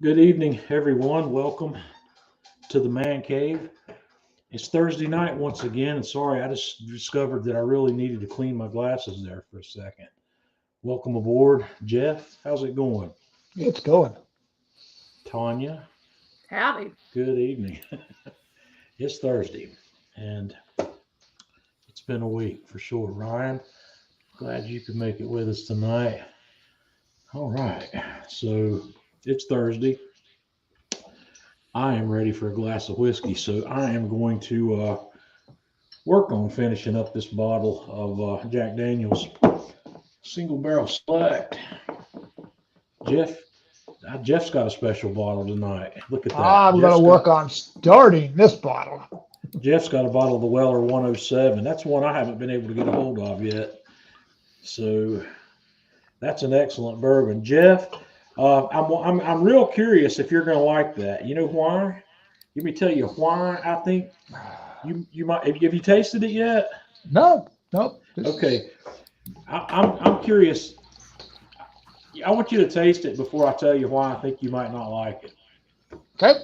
Good evening, everyone. Welcome to the Man Cave. It's Thursday night once again, and sorry, I just discovered that I really needed to clean my glasses there for a second. Welcome aboard, Jeff. How's it going? It's going. Tanya, Howdy. good evening. It's Thursday, and it's been a week for sure. Ryan, glad you could make it with us tonight. All right, so it's Thursday. I am ready for a glass of whiskey, so I am going to work on finishing up this bottle of Jack Daniels Single Barrel Select. Jeff, Jeff's got a special bottle tonight. Look at that. I'm going to work on starting this bottle. Jeff's got a bottle of the Weller 107. That's one I haven't been able to get a hold of yet. So that's an excellent bourbon. Jeff, I'm real curious if you're going to like that. You know why? Let me tell you why I think you might. Have you tasted it yet? No. Okay. I'm curious. I want you to taste it before I tell you why I think you might not like it. Okay.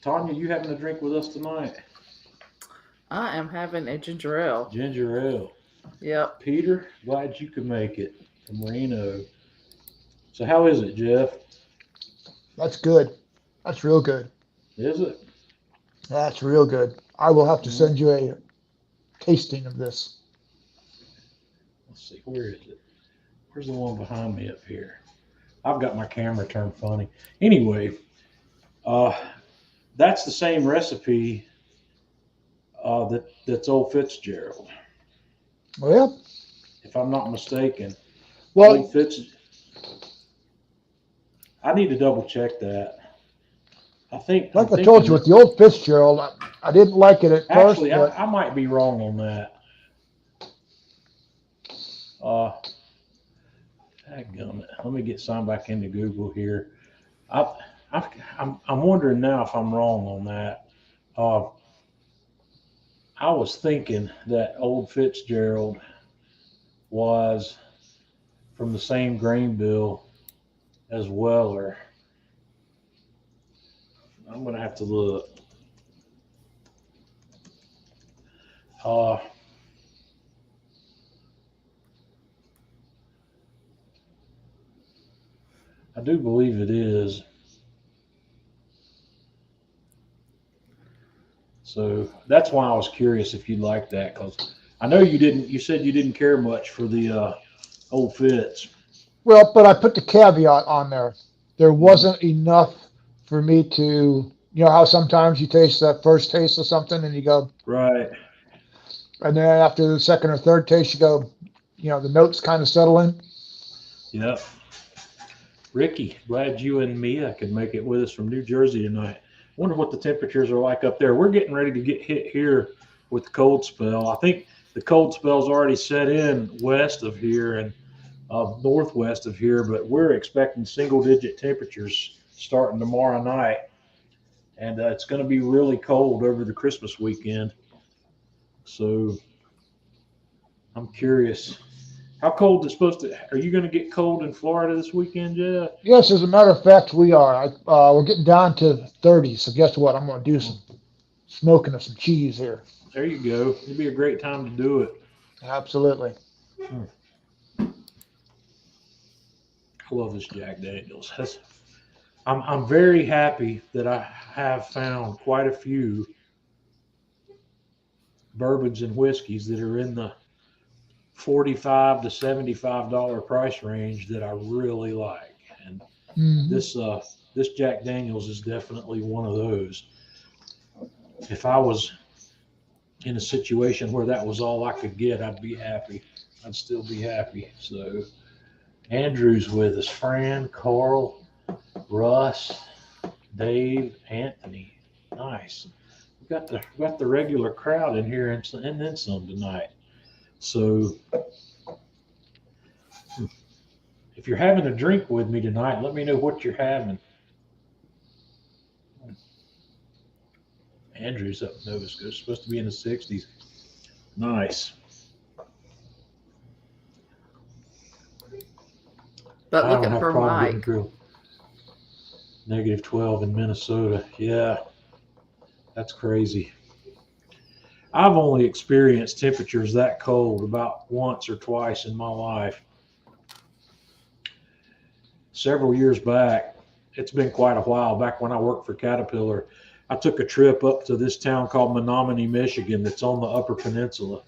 Tanya, you having a drink with us tonight? I am having a ginger ale. Ginger ale. Yep. Peter, glad you could make it from Reno. So how is it, Jeff? That's good. That's real good. Is it? That's real good. I will have to send you a tasting of this. Let's see, where is it? Where's the one behind me up here? I've got my camera turned funny. Anyway, that's the same recipe that's Old Fitzgerald, Well, if I'm not mistaken. well, Old Fitz. I need to double check that. like I told you, with the old Fitzgerald, I didn't like it at first. Actually, I might be wrong on that. Dadgummit. Let me get signed back into Google here. I'm wondering now if I'm wrong on that. I was thinking that Old Fitzgerald was from the same grain bill as Weller. I'm gonna have to look. I do believe it is. So that's why I was curious if you liked that, because I know you didn't. You said you didn't care much for the Old Fitz. Well, but I put the caveat on there. There wasn't enough for me to, how sometimes you taste that first taste of something and you go, Right. and then after the second or third taste, you go, the notes kind of settle in. Yep. Ricky, glad you and Mia could make it with us from New Jersey tonight. Wonder what the temperatures are like up there. We're getting ready to get hit here with the cold spell. I think the cold spell's already set in west of here and northwest of here, but we're expecting single-digit temperatures starting tomorrow night, and it's going to be really cold over the Christmas weekend. So I'm curious. How cold is supposed to? Are you going to get cold in Florida this weekend, Jeff? Yes, as a matter of fact, we are. We're getting down to 30, so guess what? I'm going to do some smoking of some cheese here. There you go. It'd be a great time to do it. Absolutely. I love this Jack Daniels. I'm very happy that I have found quite a few bourbons and whiskeys that are in the $45 to $75 price range that I really like, and this Jack Daniels is definitely one of those. If I was in a situation where that was all I could get, I'd be happy. I'd still be happy. So Andrew's with us. Fran, Carl, Russ, Dave, Anthony. Nice. We got the regular crowd in here and then some tonight. So if you're having a drink with me tonight, let me know what you're having. Andrew's up in Nova Scotia, supposed to be in the 60s. Nice. But I don't looking have a for problem getting Mike. through. -12 in Minnesota. Yeah, that's crazy. I've only experienced temperatures that cold about once or twice in my life. Several years back, it's been quite a while, back when I worked for Caterpillar, I took a trip up to this town called Menominee, Michigan, that's on the Upper Peninsula,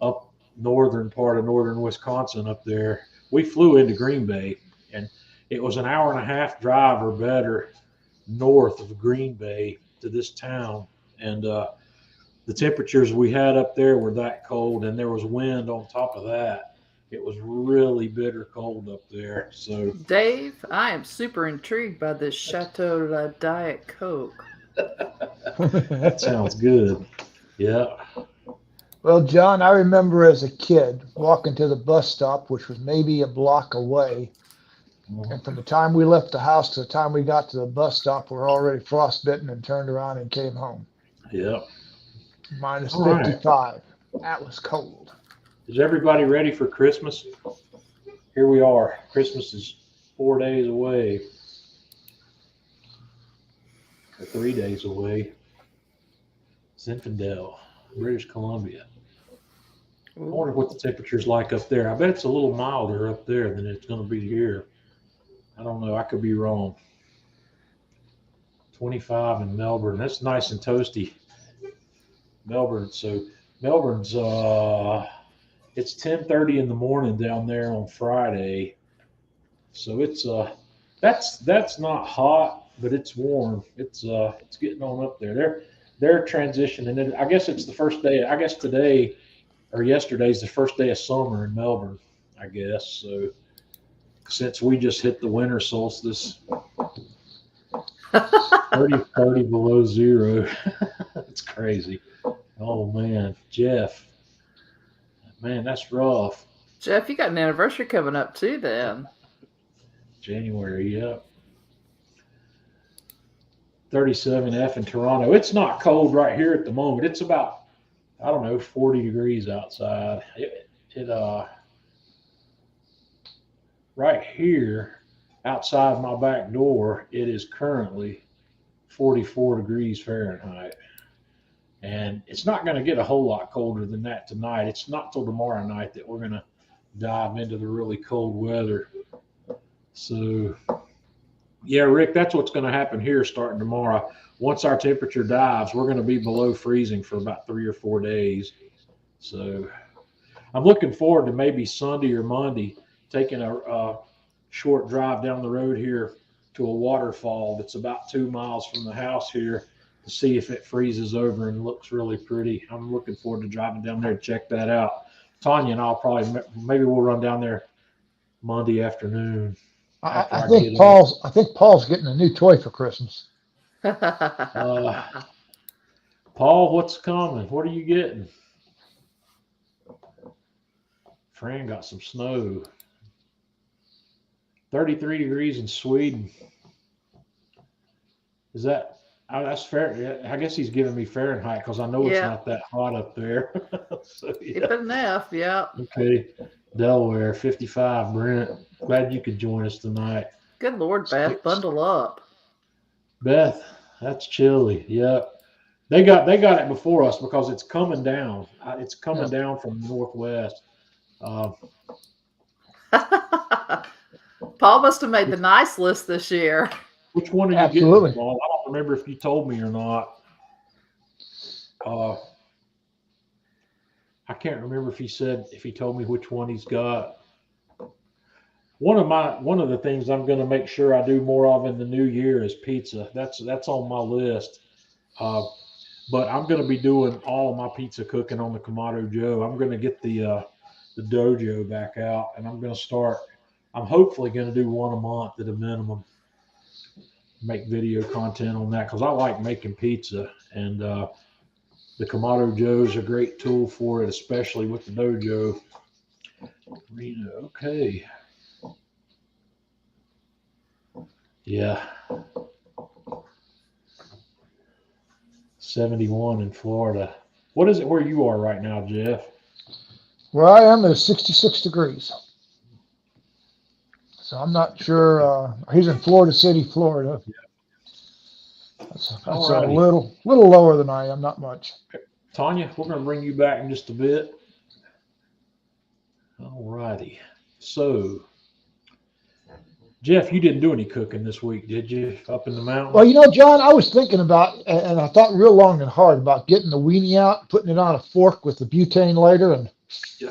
up northern part of northern Wisconsin up there. We flew into Green Bay, and it was an hour and a half drive or better north of Green Bay to this town. And the temperatures we had up there were that cold, and there was wind on top of that. It was really bitter cold up there. So, Dave, I am super intrigued by this Chateau La Diet Coke. that sounds good. Yeah. Well, John, I remember as a kid walking to the bus stop, which was maybe a block away. And from the time we left the house to the time we got to the bus stop, we're already frostbitten and turned around and came home. Yeah. Minus All right. 55. That was cold. Is everybody ready for Christmas? Here we are. Christmas is 4 days away, or 3 days away. Zinfandel, British Columbia. I wonder what the temperature's like up there. I bet it's a little milder up there than it's going to be here. I don't know. I could be wrong. 25 in Melbourne. That's nice and toasty. Melbourne. So Melbourne's it's 10:30 in the morning down there on Friday. So it's that's not hot, but it's warm. It's getting on up there. They're transitioning it. I guess it's the first day. I guess today or yesterday's the first day of summer in Melbourne, I guess. So since we just hit the winter solstice, 30 below zero. It's crazy. Oh man, Jeff. Man, that's rough. Jeff, you got an anniversary coming up too then. January, yep. 37F in Toronto. It's not cold right here at the moment. It's about, I don't know, 40 degrees outside. Right here outside my back door, it is currently 44 degrees Fahrenheit. And it's not going to get a whole lot colder than that tonight. It's not till tomorrow night that we're going to dive into the really cold weather. So, yeah, Rick, that's what's going to happen here starting tomorrow. Once our temperature dives, we're going to be below freezing for about 3 or 4 days. So I'm looking forward to maybe Sunday or Monday taking a short drive down the road here to a waterfall that's about 2 miles from the house here to see if it freezes over and looks really pretty. I'm looking forward to driving down there to check that out. Tanya and I'll probably, maybe we'll run down there Monday afternoon. I think Paul's getting a new toy for Christmas. Paul, what's coming? What are you getting? Fran got some snow. 33 degrees in Sweden. Is that, that's fair? I guess he's giving me Fahrenheit because I know it's not that hot up there. So, yeah. Good enough, yeah. Okay. Delaware, 55. Brent, glad you could join us tonight. Good Lord, Beth, bundle up. Beth, that's chilly. Yep. They got it before us because it's coming down. It's coming down from the northwest. Paul must have made the nice list this year. Which one are you getting, Paul? I don't remember if you told me or not. I can't remember if he told me which one he's got. One of the things I'm going to make sure I do more of in the new year is pizza. That's on my list. But I'm going to be doing all of my pizza cooking on the Kamado Joe. I'm going to get the dojo back out, and I'm going to start. I'm hopefully going to do one a month at a minimum. Make video content on that because I like making pizza, and the Kamado Joe is a great tool for it, especially with the dojo. Rita, okay. Yeah. 71 in Florida. What is it where you are right now, Jeff? Where I am is 66 degrees. So I'm not sure. He's in Florida City, Florida. That's All a righty. little lower than I am, not much. Tanya, we're going to bring you back in just a bit. All righty. So, Jeff, you didn't do any cooking this week, did you? Up in the Well, mountains? you know, John, I was thinking about, and I thought real long and hard about getting the weenie out, putting it on a fork with the butane lighter, and Yeah.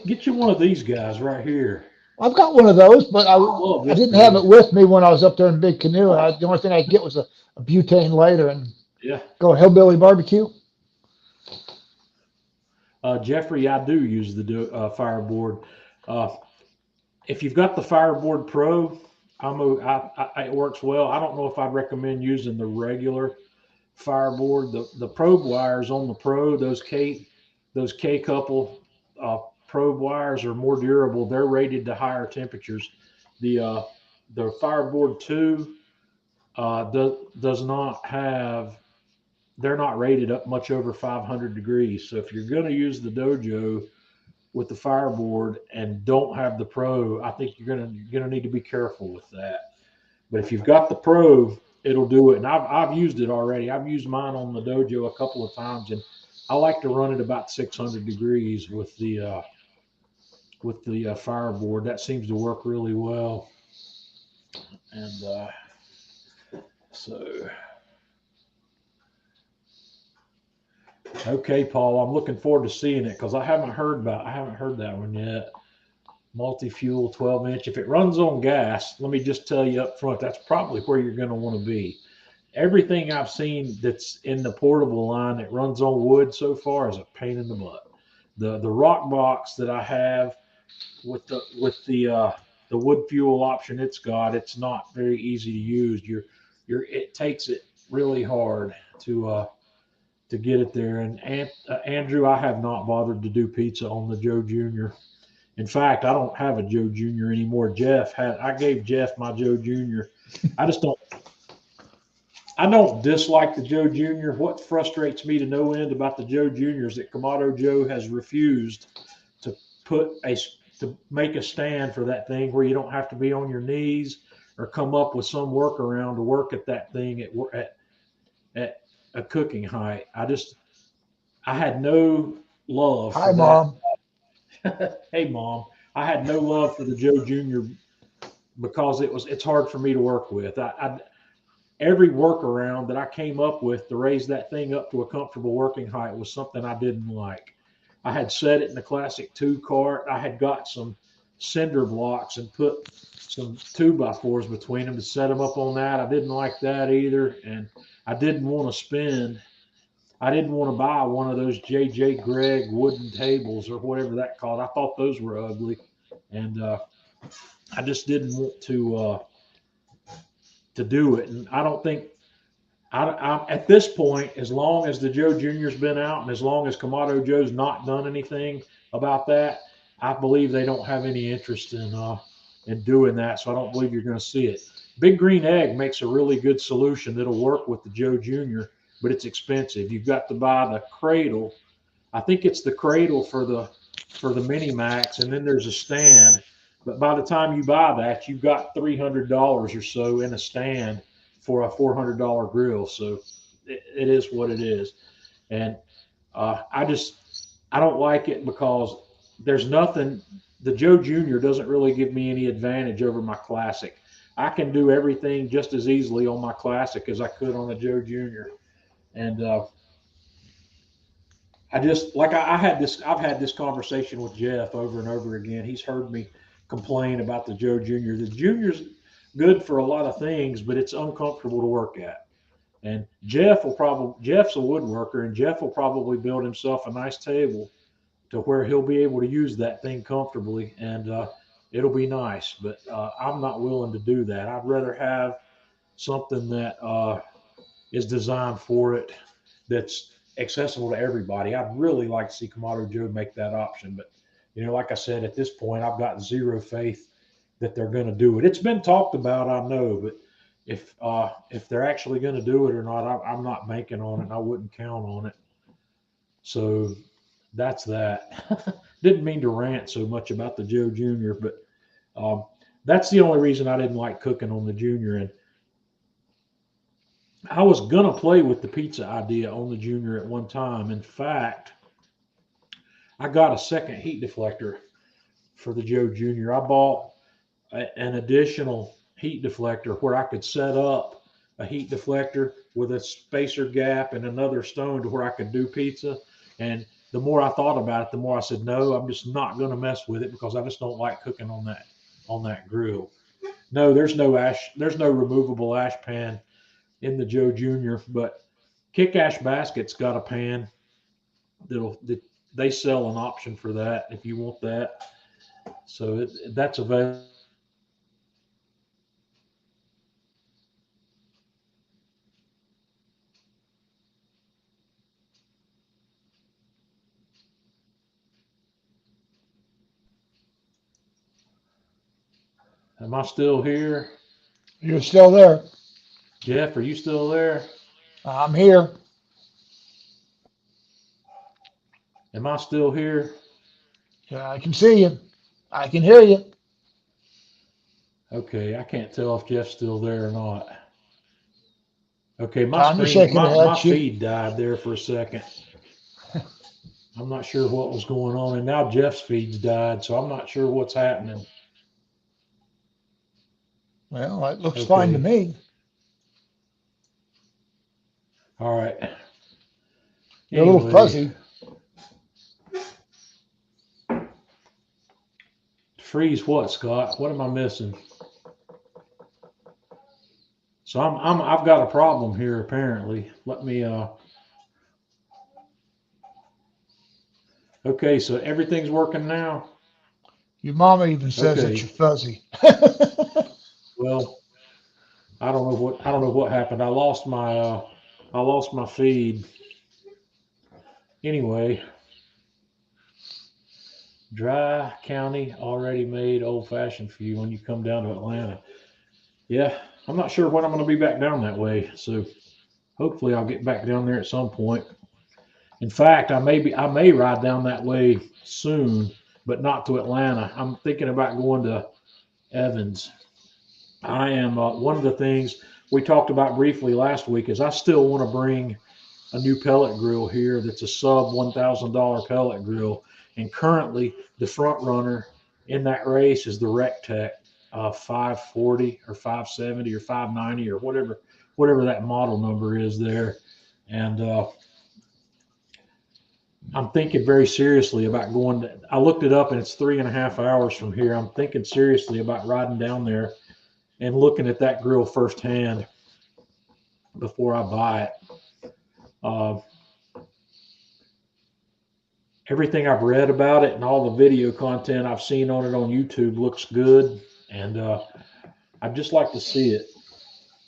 Get you one of these guys right here. I've got one of those, but I love I this didn't have thing. it with me when I was up there in Big Canoe. The only thing I could get was a butane lighter and Yeah. go hillbilly barbecue. Jeffrey, I do use the Fireboard. Uh, if you've got the Fireboard Pro, it works well. I don't know if I'd recommend using the regular Fireboard. The probe wires on the Pro, those K couple probe wires are more durable. They're rated to higher temperatures. The uh, the Fireboard 2 does not have. They're not rated up much over 500 degrees. So if you're going to use the Dojo with the Fireboard and don't have the Pro, I think you're gonna need to be careful with that. But if you've got the Pro, it'll do it. And I've used it already. I've used mine on the Dojo a couple of times, and I like to run it about 600 degrees with the Fireboard. That seems to work really well. And so, okay, Paul, I'm looking forward to seeing it because I haven't heard that one yet. Multi-fuel 12-inch. If it runs on gas, let me just tell you up front, that's probably where you're going to want to be. Everything I've seen that's in the portable line that runs on wood so far is a pain in the butt. The rock box that I have with the wood fuel option it's not very easy to use. It takes it really hard to get it there. And Andrew, I have not bothered to do pizza on the Joe Jr. In fact, I don't have a Joe Jr. anymore. I gave Jeff my Joe Jr. I just don't I don't dislike the Joe Jr. What frustrates me to no end about the Joe Jr. is that Kamado Joe has refused to put a to make a stand for that thing where you don't have to be on your knees or come up with some workaround to work at that thing at a cooking height. I had no love Hi, for that. Mom. Hey, Mom, I had no love for the Joe Jr. because it's hard for me to work with. Every workaround that I came up with to raise that thing up to a comfortable working height was something I didn't like. I had set it in the Classic 2 cart. I had got some cinder blocks and put some 2x4s between them to set them up on that. I didn't like that either. And I didn't want to spend, I didn't want to buy one of those J.J. Gregg wooden tables or whatever that called. I thought those were ugly. And I just didn't want to do it. And I don't think at this point, as long as the Joe Jr.'s been out and as long as Kamado Joe's not done anything about that, I believe they don't have any interest in doing that. So I don't believe you're going to see it. Big Green Egg makes a really good solution that'll work with the Joe Jr., but it's expensive. You've got to buy the cradle. I think it's the cradle for the Mini Max, and then there's a stand. But by the time you buy that, you've got $300 or so in a stand for a $400 grill. So it is what it is. And I don't like it because there's nothing. The Joe Jr. doesn't really give me any advantage over my Classic. I can do everything just as easily on my Classic as I could on the Joe Jr. And I just like I had this. I've had this conversation with Jeff over and over again. He's heard me complain about the Joe Jr. The Junior's good for a lot of things, but it's uncomfortable to work at. And Jeff's a woodworker, and Jeff will probably build himself a nice table to where he'll be able to use that thing comfortably, and it'll be nice. But I'm not willing to do that. I'd rather have something that is designed for it that's accessible to everybody. I'd really like to see Kamado Joe make that option, but like I said, at this point, I've got zero faith that they're going to do it. It's been talked about, I know, but if they're actually going to do it or not, I'm not banking on it. And I wouldn't count on it. So that's that. Didn't mean to rant so much about the Joe Junior, but um, that's the only reason I didn't like cooking on the Junior. And I was gonna play with the pizza idea on the Junior at one time. In fact, I got a second heat deflector for the Joe Junior. I bought an additional heat deflector where I could set up a heat deflector with a spacer gap and another stone to where I could do pizza. And the more I thought about it, the more I said, no, I'm just not going to mess with it because I just don't like cooking on that grill. No, there's no removable ash pan in the Joe Junior, but Kick Ash Basket's got a pan that they sell an option for that if you want that. So that's available. Am I still here? You're still there. Jeff, are you still there? I'm here. Am I still here? Yeah, I can see you. I can hear you. Okay, I can't tell if Jeff's still there or not. Okay, Tanya's shaking her head. my feed died there for a second. I'm not sure what was going on, and now Jeff's feed's died, so I'm not sure what's happening. Well, it looks fine to Okay, me. all right. You're a little Anyway, fuzzy. freeze what, Scott? What am I missing? So I've got a problem here apparently. Let me okay, so everything's working now. Your mama even says that Okay. you're fuzzy. Well, I don't know what happened. I lost my feed. Anyway, dry county already made old fashioned for you when you come down to Atlanta. Yeah, I'm not sure when I'm going to be back down that way. So hopefully I'll get back down there at some point. In fact, I may ride down that way soon, but not to Atlanta. I'm thinking about going to Evans. I am one of the things we talked about briefly last week is I still want to bring a new pellet grill here that's a sub $1,000 pellet grill. And currently, the front runner in that race is the Rectech 540 or 570 or 590 or whatever that model number is there. And I'm thinking very seriously about going. I looked it up and it's 3.5 hours from here. I'm thinking seriously about riding down there and looking at that grill firsthand before I buy it. Uh, Everything I've read about it and all the video content I've seen on it on YouTube looks good, and I'd just like to see it.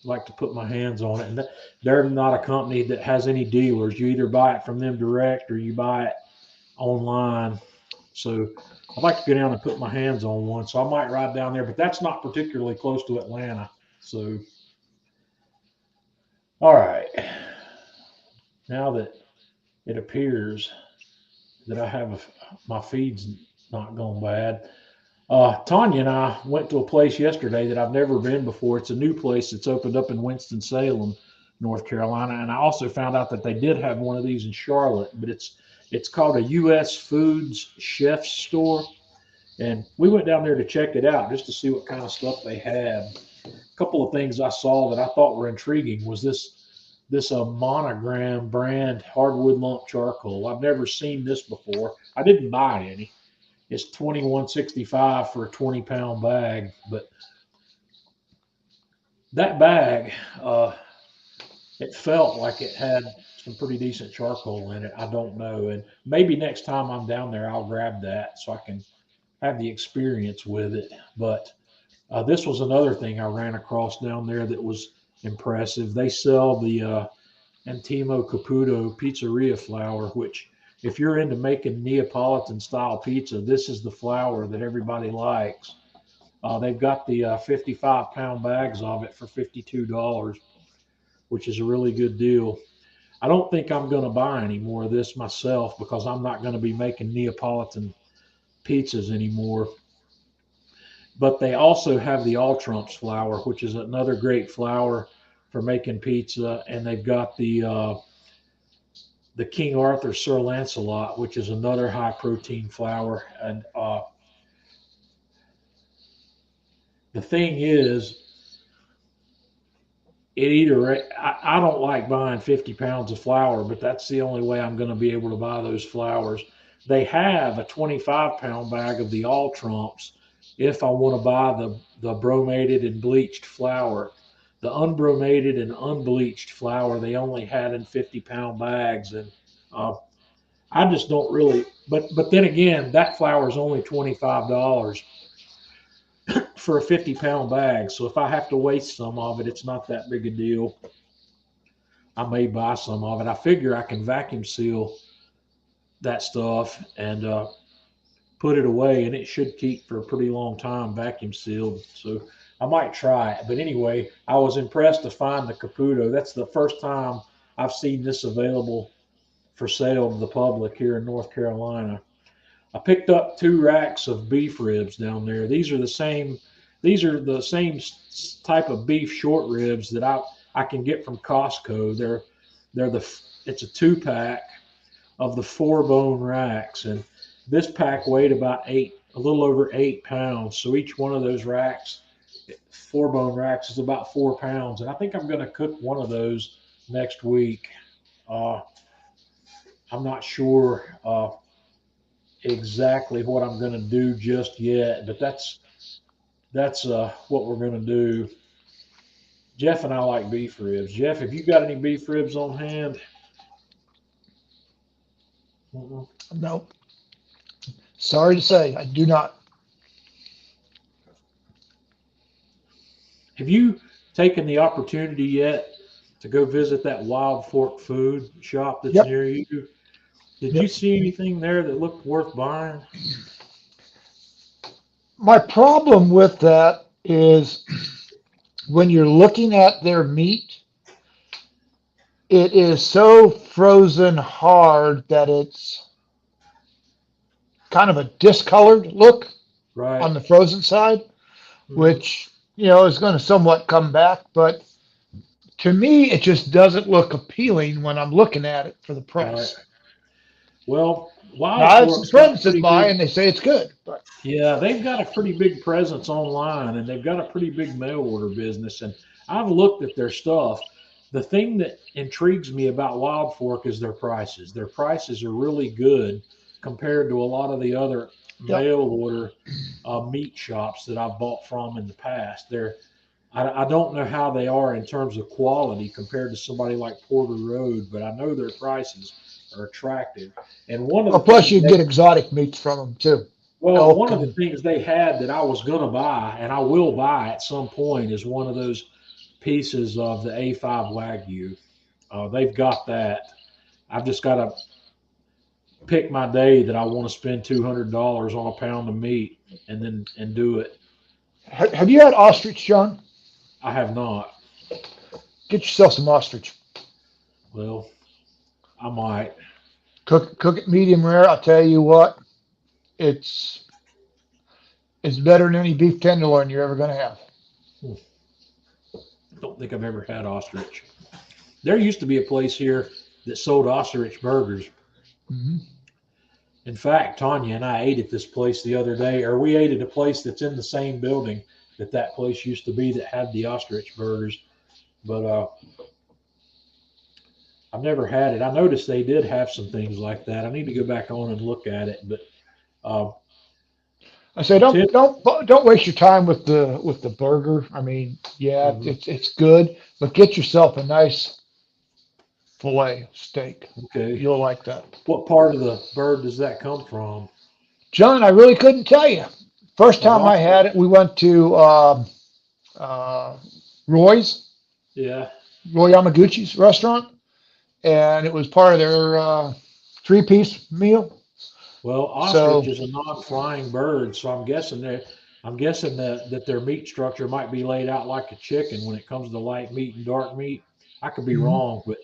Like to put my hands on it. And they're not a company that has any dealers. You either buy it from them direct or you buy it online. So I'd like to get down and put my hands on one. So I might ride down there, but that's not particularly close to Atlanta. So, all right. Now that it appears that I have my feed's not going bad. Tanya and I went to a place yesterday that I've never been before. It's a new place that's opened up in Winston-Salem, North Carolina, and I also found out that they did have one of these in Charlotte, but it's called a U.S. Foods Chef's Store, and we went down there to check it out just to see what kind of stuff they had. A couple of things I saw that I thought were intriguing was this monogram brand hardwood lump charcoal. I've never seen this before. I didn't buy any. It's 21.65 for a 20-pound bag, but that bag, it felt like it had some pretty decent charcoal in it. I don't know, and maybe next time I'm down there, I'll grab that so I can have the experience with it. But this was another thing I ran across down there that was impressive. They sell the Antimo Caputo pizzeria flour, which if you're into making Neapolitan style pizza, this is the flour that everybody likes. They've got the 55-pound bags of it for $52, which is a really good deal. I don't think I'm going to buy any more of this myself because I'm not going to be making Neapolitan pizzas anymore. But they also have the All Trumps flour, which is another great flour for making pizza, and they've got the King Arthur Sir Lancelot, which is another high protein flour. And the thing is, I don't like buying 50 pounds of flour, but that's the only way I'm going to be able to buy those flours. They have a 25-pound bag of the All Trumps if I want to buy the bromated and bleached flour. The unbromated and unbleached flour they only had in 50-pound bags, and uh, I just don't really. But then again, that flour is only $25 for a 50-pound bag. So if I have to waste some of it, it's not that big a deal. I may buy some of it. I figure I can vacuum seal that stuff and put it away, and it should keep for a pretty long time vacuum sealed. So I might try it. But anyway, I was impressed to find the Caputo. That's the first time I've seen this available for sale to the public here in North Carolina. I picked up 2 racks of beef ribs down there. These are the same. These are the same type of beef short ribs that I can get from Costco. It's a 2 pack of the 4 bone racks, and this pack weighed about a little over 8 pounds. So each one of those racks, 4 bone racks, is about 4 pounds. And I think I'm going to cook one of those next week. Uh, I'm not sure exactly what I'm going to do just yet, but that's what we're going to do. Jeff and I like beef ribs. Jeff, have you got any beef ribs on hand? Mm-mm. No, sorry to say, I do not. Have you taken the opportunity yet to go visit that Wild Fork food shop that's Yep. near you? Did you Yep. see anything there that looked worth buying? My problem with that is when you're looking at their meat, it is so frozen hard that it's kind of a discolored look Right. on the frozen side, Hmm. which, is going to somewhat come back. But to me, it just doesn't look appealing when I'm looking at it for the Right. price. Well, Now, Wild I have some Fork's got a friends that pretty buy big, and they say it's good, but yeah, they've got a pretty big presence online, and they've got a pretty big mail order business. And I've looked at their stuff. The thing that intrigues me about Wild Fork is their prices. Their prices are really good compared to a lot of the other yeah, mail order meat shops that I've bought from in the past. I don't know how they are in terms of quality compared to somebody like Porter Road, but I know their prices are attractive. And one of well, the plus things you get exotic meats from them too, well, elk one of the and things they had that I was going to buy, and I will buy at some point, is one of those pieces of the A5 Wagyu. They've got that. I've just got to pick my day that I want to spend $200 on a pound of meat, and do it. have you had ostrich, John? I have not. Get yourself some ostrich. Well, I might. Cook it medium rare. I'll tell you what, it's it's better than any beef tenderloin you're ever going to have. Hmm, don't think I've ever had ostrich. There used to be a place here that sold ostrich burgers. Hmm. In fact, Tanya and I ate at this place the other day, or we ate at a place that's in the same building that place used to be that had the ostrich burgers. But I've never had it. I noticed they did have some things like that. I need to go back on and look at it. But uh, I say don't tip, don't don't waste your time with the burger. I mean, yeah, mhm, it's good, but get yourself a nice fillet steak. okay. You'll like that. What part of the bird does that come from? John, I really couldn't tell you. First Of time I ostrich? had it, we went to uh, Roy's, Yeah. Roy Yamaguchi's restaurant, and it was part of their three-piece meal. Well, ostrich So, is a non-flying bird, so I'm guessing that their meat structure might be laid out like a chicken when it comes to light meat and dark meat. I could be mhm. wrong, but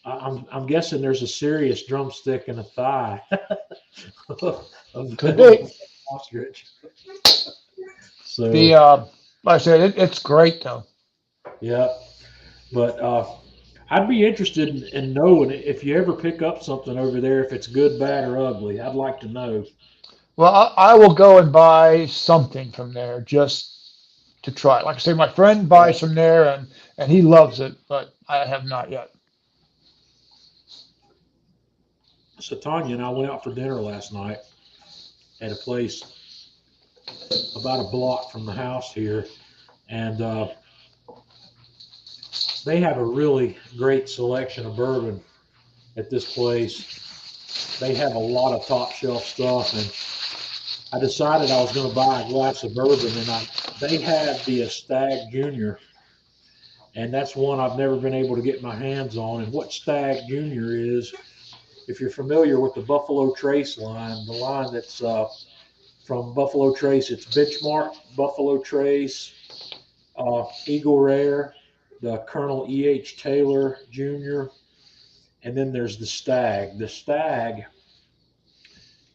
I'm guessing there's a serious drumstick and a thigh of Could be. ostrich. So The like I said, it's great though. yeah, but I'd be interested in knowing if you ever pick up something over there, if it's good, bad, or ugly. I'd like to know. Well, I will go and buy something from there just to try it. Like I say, my friend buys from there and he loves it, but I have not yet. So Tanya and I went out for dinner last night at a place about a block from the house here, and they have a really great selection of bourbon at this place. They have a lot of top shelf stuff, and I decided I was going to buy a glass of bourbon, and they had the Stag Junior, and that's one I've never been able to get my hands on. And what Stag Junior is, if you're familiar with the Buffalo Trace line, the line that's from Buffalo Trace, it's Benchmark, Buffalo Trace, Eagle Rare, the Colonel E.H. Taylor Jr., and then there's the Stag. The Stag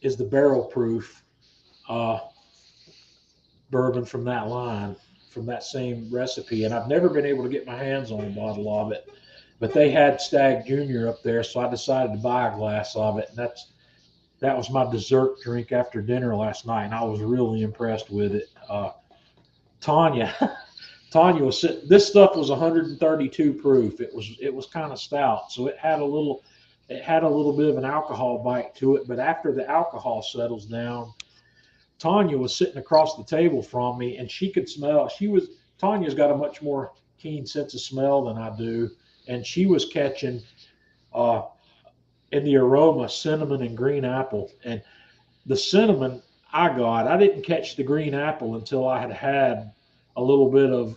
is the barrel proof uh, bourbon from that line, from that same recipe. And I've never been able to get my hands on a bottle of it, but they had Stag Junior up there, so I decided to buy a glass of it. And that was my dessert drink after dinner last night, and I was really impressed with it. Tanya, Tanya was sitting. This stuff was 132 proof. It was kind of stout, so it had a little bit of an alcohol bite to it. But after the alcohol settles down, Tanya was sitting across the table from me, and she could smell. Tanya's got a much more keen sense of smell than I do, and she was catching uh, in the aroma cinnamon and green apple. And the cinnamon I didn't catch the green apple until had a little bit of.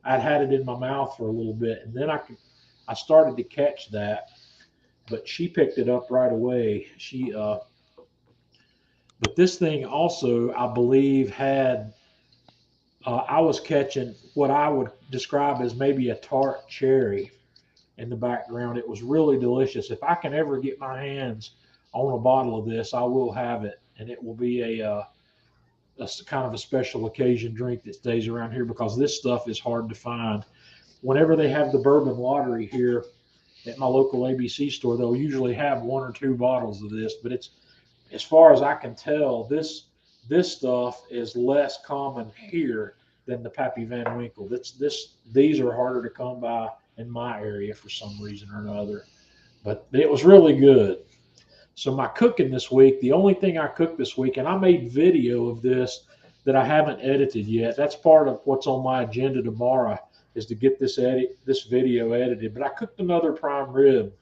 I'd had it in my mouth for a little bit, and then I started to catch that, but she picked it up right away. But this thing also, I believe, had I was catching what I would describe as maybe a tart cherry in the background. It was really delicious. If I can ever get my hands on a bottle of this, I will have it, and it will be a kind of a special occasion drink that stays around here because this stuff is hard to find. Whenever they have the bourbon lottery here at my local ABC store, they'll usually have one or two bottles of this, but it's as far as I can tell, this stuff is less common here than the Pappy Van Winkle. These are harder to come by in my area for some reason or another. But it was really good. So my cooking this week, the only thing I cooked this week, and I made video of this that I haven't edited yet. That's part of what's on my agenda tomorrow is to get this video edited. But I cooked another prime rib.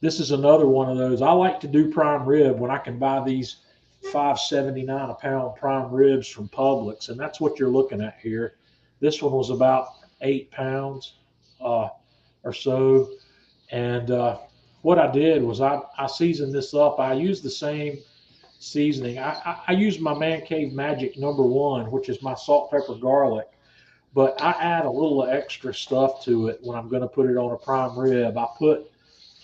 This is another one of those. I like to do prime rib when I can buy these $5.79 a pound prime ribs from Publix, and that's what you're looking at here. This one was about 8 pounds or so, and what I did was I seasoned this up. I used the same seasoning. I used my Man Cave Magic #1, which is my salt, pepper, garlic, but I add a little extra stuff to it when I'm going to put it on a prime rib. I put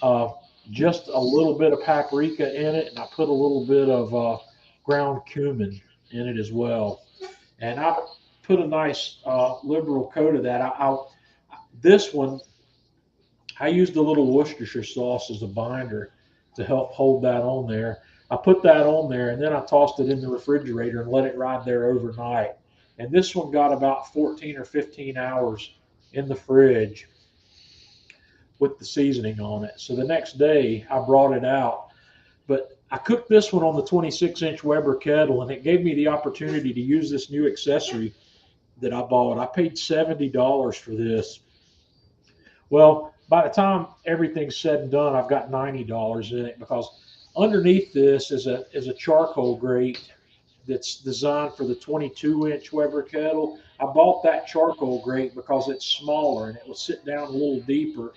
uh, just a little bit of paprika in it, and I put a little bit of ground cumin in it as well. And I put a nice liberal coat of that. This one, I used a little Worcestershire sauce as a binder to help hold that on there. I put that on there, and then I tossed it in the refrigerator and let it ride there overnight. And this one got about 14 or 15 hours in the fridge with the seasoning on it. So the next day I brought it out, but I cooked this one on the 26-inch Weber kettle, and it gave me the opportunity to use this new accessory that I bought. I paid $70 for this. Well, by the time everything's said and done, I've got $90 in it because underneath this is a charcoal grate that's designed for the 22-inch Weber kettle. I bought that charcoal grate because it's smaller and it will sit down a little deeper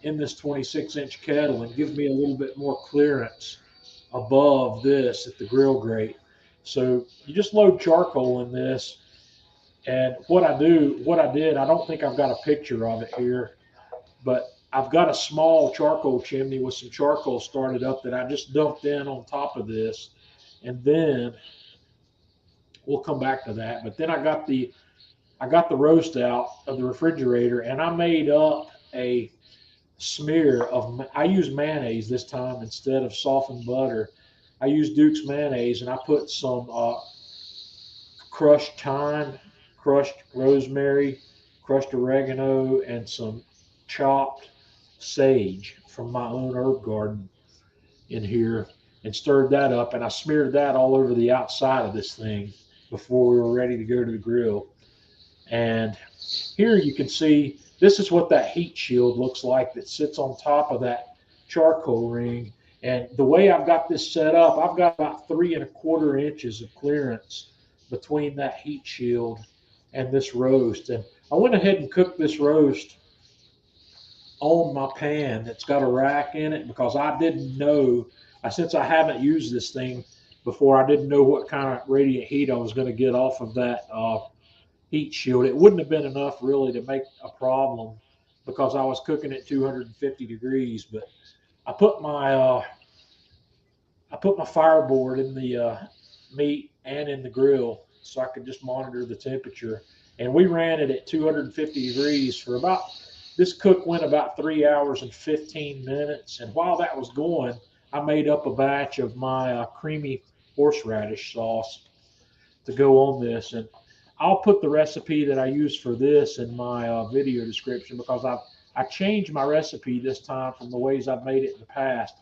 in this 26-inch kettle and give me a little bit more clearance above this at the grill grate. So you just load charcoal in this. And what I did, I don't think I've got a picture of it here, but I've got a small charcoal chimney with some charcoal started up that I just dumped in on top of this, and then we'll come back to that. But then I got the roast out of the refrigerator, and I made up a smear of. I use mayonnaise this time instead of softened butter. I use Duke's mayonnaise, and I put some crushed thyme, crushed rosemary, crushed oregano, and some chopped sage from my own herb garden in here, and stirred that up. And I smeared that all over the outside of this thing before we were ready to go to the grill. And here you can see this is what that heat shield looks like that sits on top of that charcoal ring. And the way I've got this set up, I've got about 3¼ inches of clearance between that heat shield and this roast. And I went ahead and cooked this roast on my pan that's got a rack in it because I didn't know, since I haven't used this thing before, I didn't know what kind of radiant heat I was going to get off of that heat shield. It wouldn't have been enough really to make a problem because I was cooking at 250 degrees. But I put my fireboard in the meat and in the grill so I could just monitor the temperature. And we ran it at 250 degrees for about, this cook went about 3 hours and 15 minutes. And while that was going, I made up a batch of my creamy horseradish sauce to go on this. And I'll put the recipe that I use for this in my video description because I changed my recipe this time from the ways I've made it in the past.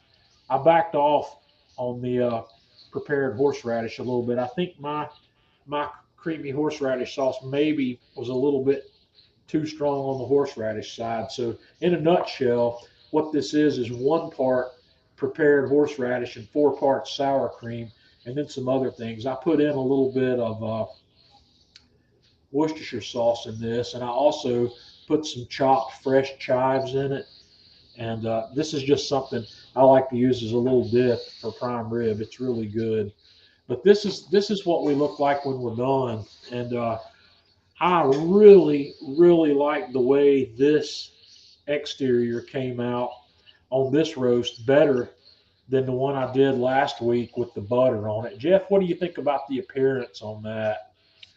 I backed off on the prepared horseradish a little bit. I think my creamy horseradish sauce maybe was a little bit too strong on the horseradish side. So in a nutshell, what this is 1 part prepared horseradish and 4 parts sour cream, and then some other things. I put in a little bit of Worcestershire sauce in this, and I also put some chopped fresh chives in it. And this is just something I like to use as a little dip for prime rib. It's really good. But this is what we look like when we're done. And I really like the way this exterior came out on this roast, better than the one I did last week with the butter on it. Jeff, what do you think about the appearance on that?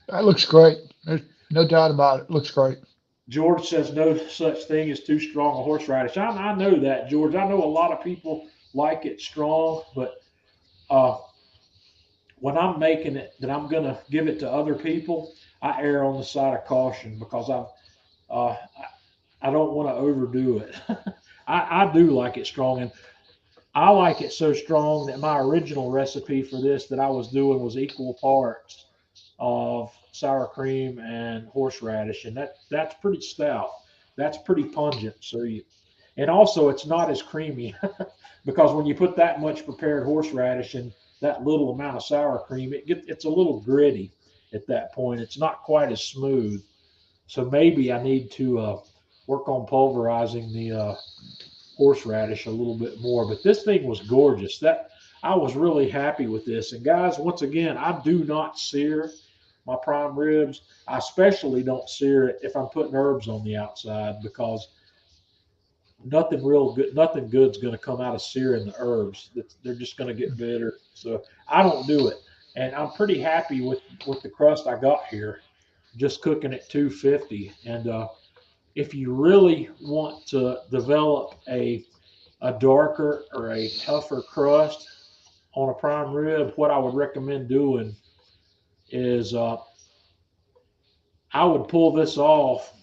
That looks great. There's no doubt about it. Looks great. George says no such thing as too strong a horseradish. I know that, George. I know a lot of people like it strong, but uh, when I'm making it that I'm going to give it to other people, I err on the side of caution because uh, I don't want to overdo it. I do like it strong, and I like it so strong that my original recipe for this that I was doing was equal parts of sour cream and horseradish, and that's pretty stout. That's pretty pungent. And also it's not as creamy because when you put that much prepared horseradish and that little amount of sour cream, it's a little gritty at that point. It's not quite as smooth. So maybe I need to work on pulverizing the horseradish a little bit more. But this thing was gorgeous. That I was really happy with this. And guys, once again, I do not sear my prime ribs. I especially don't sear it if I'm putting herbs on the outside because nothing good's going to come out of searing the herbs. They're just going to get bitter. So I don't do it. And I'm pretty happy with the crust I got here, just cooking at 250. And if you really want to develop a darker or a tougher crust on a prime rib, what I would recommend doing is I would pull this off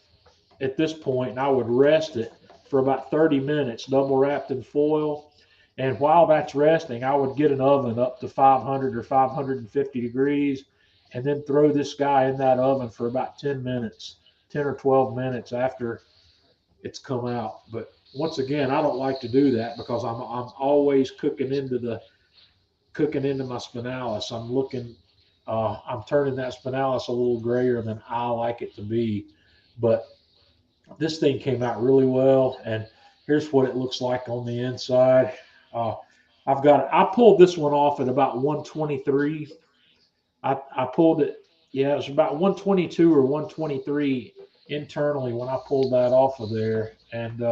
at this point and I would rest it for about 30 minutes, double wrapped in foil. And while that's resting, I would get an oven up to 500 or 550 degrees and then throw this guy in that oven for about 10 minutes, 10 or 12 minutes after it's come out. But once again, I don't like to do that because I'm always cooking into my spinalis. I'm turning that spinalis a little grayer than I like it to be. But this thing came out really well, and here's what it looks like on the inside. Uh, I pulled this one off at about 123. I pulled it, yeah, it was about 122 or 123 internally when I pulled that off of there. And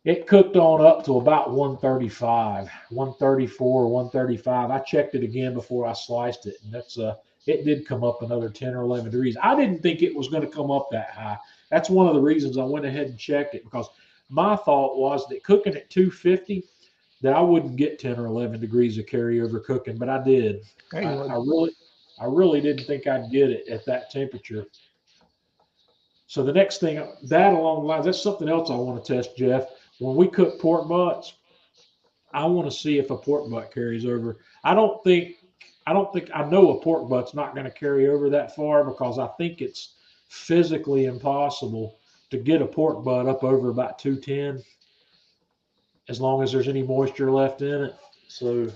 It cooked on up to about 135, 134, 135. I checked it again before I sliced it, and it did come up another 10 or 11 degrees. I didn't think it was going to come up that high. That's one of the reasons I went ahead and checked it, because my thought was that cooking at 250, that I wouldn't get 10 or 11 degrees of carryover cooking, but I did. Hey, I, I really I really didn't think I'd get it at that temperature. So the next thing, that along the lines, that's something else I want to test, Jeff. When we cook pork butts, I want to see if a pork butt carries over. I know a pork butt's not going to carry over that far, because I think it's physically impossible to get a pork butt up over about 210 as long as there's any moisture left in it. So,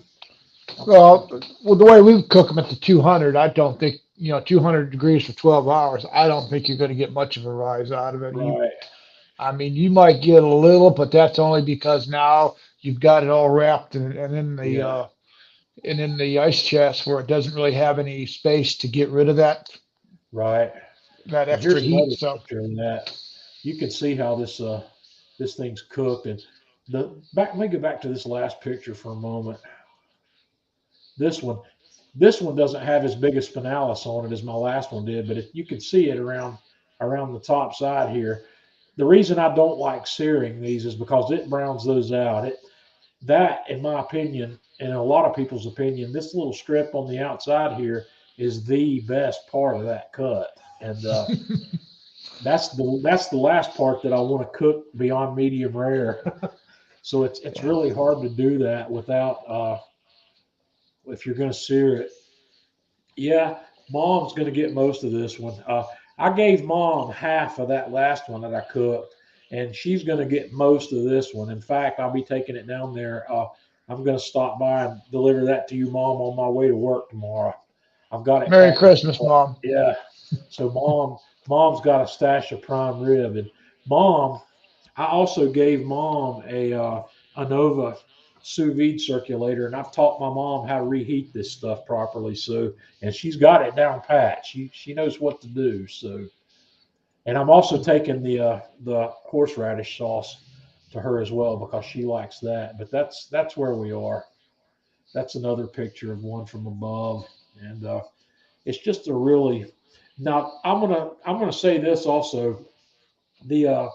well, the way we cook them at the 200, I don't think, 200 degrees for 12 hours. I don't think you're going to get much of a rise out of it. right, I mean, you might get a little, but that's only because now you've got it all wrapped and in the yeah, ice chest where it doesn't really have any space to get rid of right. that And extra here's heat. another So picture of that. You can see how this thing's cooked. And let me go back to this last picture for a moment. This one, this one doesn't have as big a spinalis on it as my last one did, but you can see it around the top side here. The reason I don't like searing these is because it browns those out. That, in my opinion, and a lot of people's opinion, this little strip on the outside here is the best part of that cut. And that's the last part that I want to cook beyond medium rare. So it's yeah, really hard to do that without if you're going to sear it. Yeah, mom's going to get most of this one. I gave mom half of that last one that I cooked, and she's going to get most of this one. In fact, I'll be taking it down there. I'm going to stop by and deliver that to you, mom, on my way to work tomorrow. I've got it Merry packaged Christmas, up. Mom. Yeah. So mom's got a stash of prime rib, and mom, I also gave mom a Nova sous vide circulator, and I've taught my mom how to reheat this stuff properly. So, and she's got it down pat. She knows what to do. So, and I'm also taking the horseradish sauce to her as well, because she likes that. But that's where we are. That's another picture of one from above, and it's just a really. Now I'm gonna say this also. The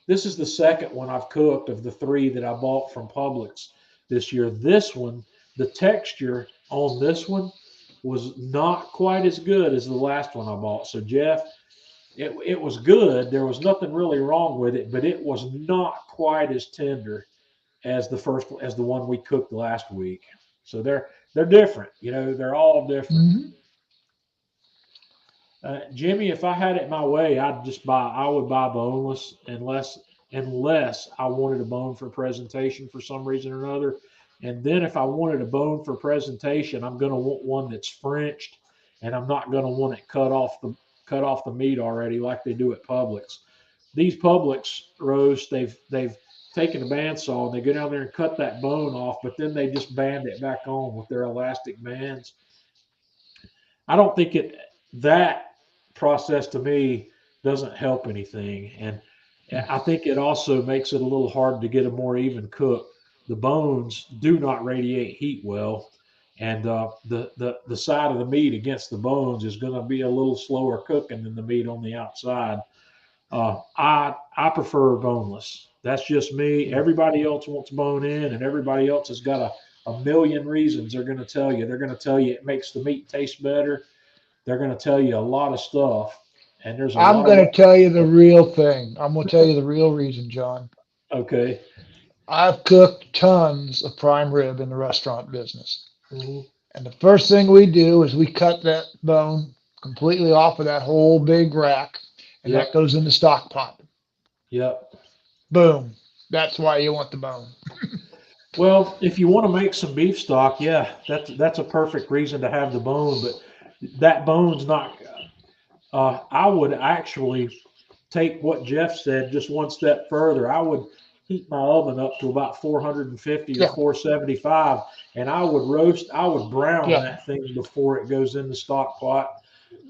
This is the second one I've cooked of the three that I bought from Publix this year. This one, the texture on this one was not quite as good as the last one I bought. So Jeff, it was good. There was nothing really wrong with it, but it was not quite as tender as the one we cooked last week. So they're different. They're all different. Hmm. Jimmy, if I had it my way, I would buy boneless unless I wanted a bone for presentation for some reason or another. And then if I wanted a bone for presentation, I'm going to want one that's Frenched, and I'm not going to want it cut off the meat already like they do at Publix. These Publix roasts, they've taken a bandsaw and they go down there and cut that bone off, but then they just band it back on with their elastic bands. I don't think that process to me doesn't help anything, and I think it also makes it a little hard to get a more even cook. The bones do not radiate heat well, and the side of the meat against the bones is going to be a little slower cooking than the meat on the outside. I prefer boneless. That's just me. Everybody else wants bone in, and everybody else has got a million reasons they're going to tell you. They're going to tell you it makes the meat taste better. They're going to tell you a lot of stuff, and there's a I'm lot of going to ways. tell you the real thing. I'm going to tell you the real reason, John. Okay. I've cooked tons of prime rib in the restaurant business. Mhm. And the first thing we do is we cut that bone completely off of that whole big rack, and that Yep. goes in the stock pot. Yep. Boom. That's why you want the bone. Well, if you want to make some beef stock, yeah, that's a perfect reason to have the bone. But that bone's not. I would actually take what Jeff said just one step further. I would heat my oven up to about 450 or Yeah, 475, and I would brown yeah. that thing before it goes in the stock pot.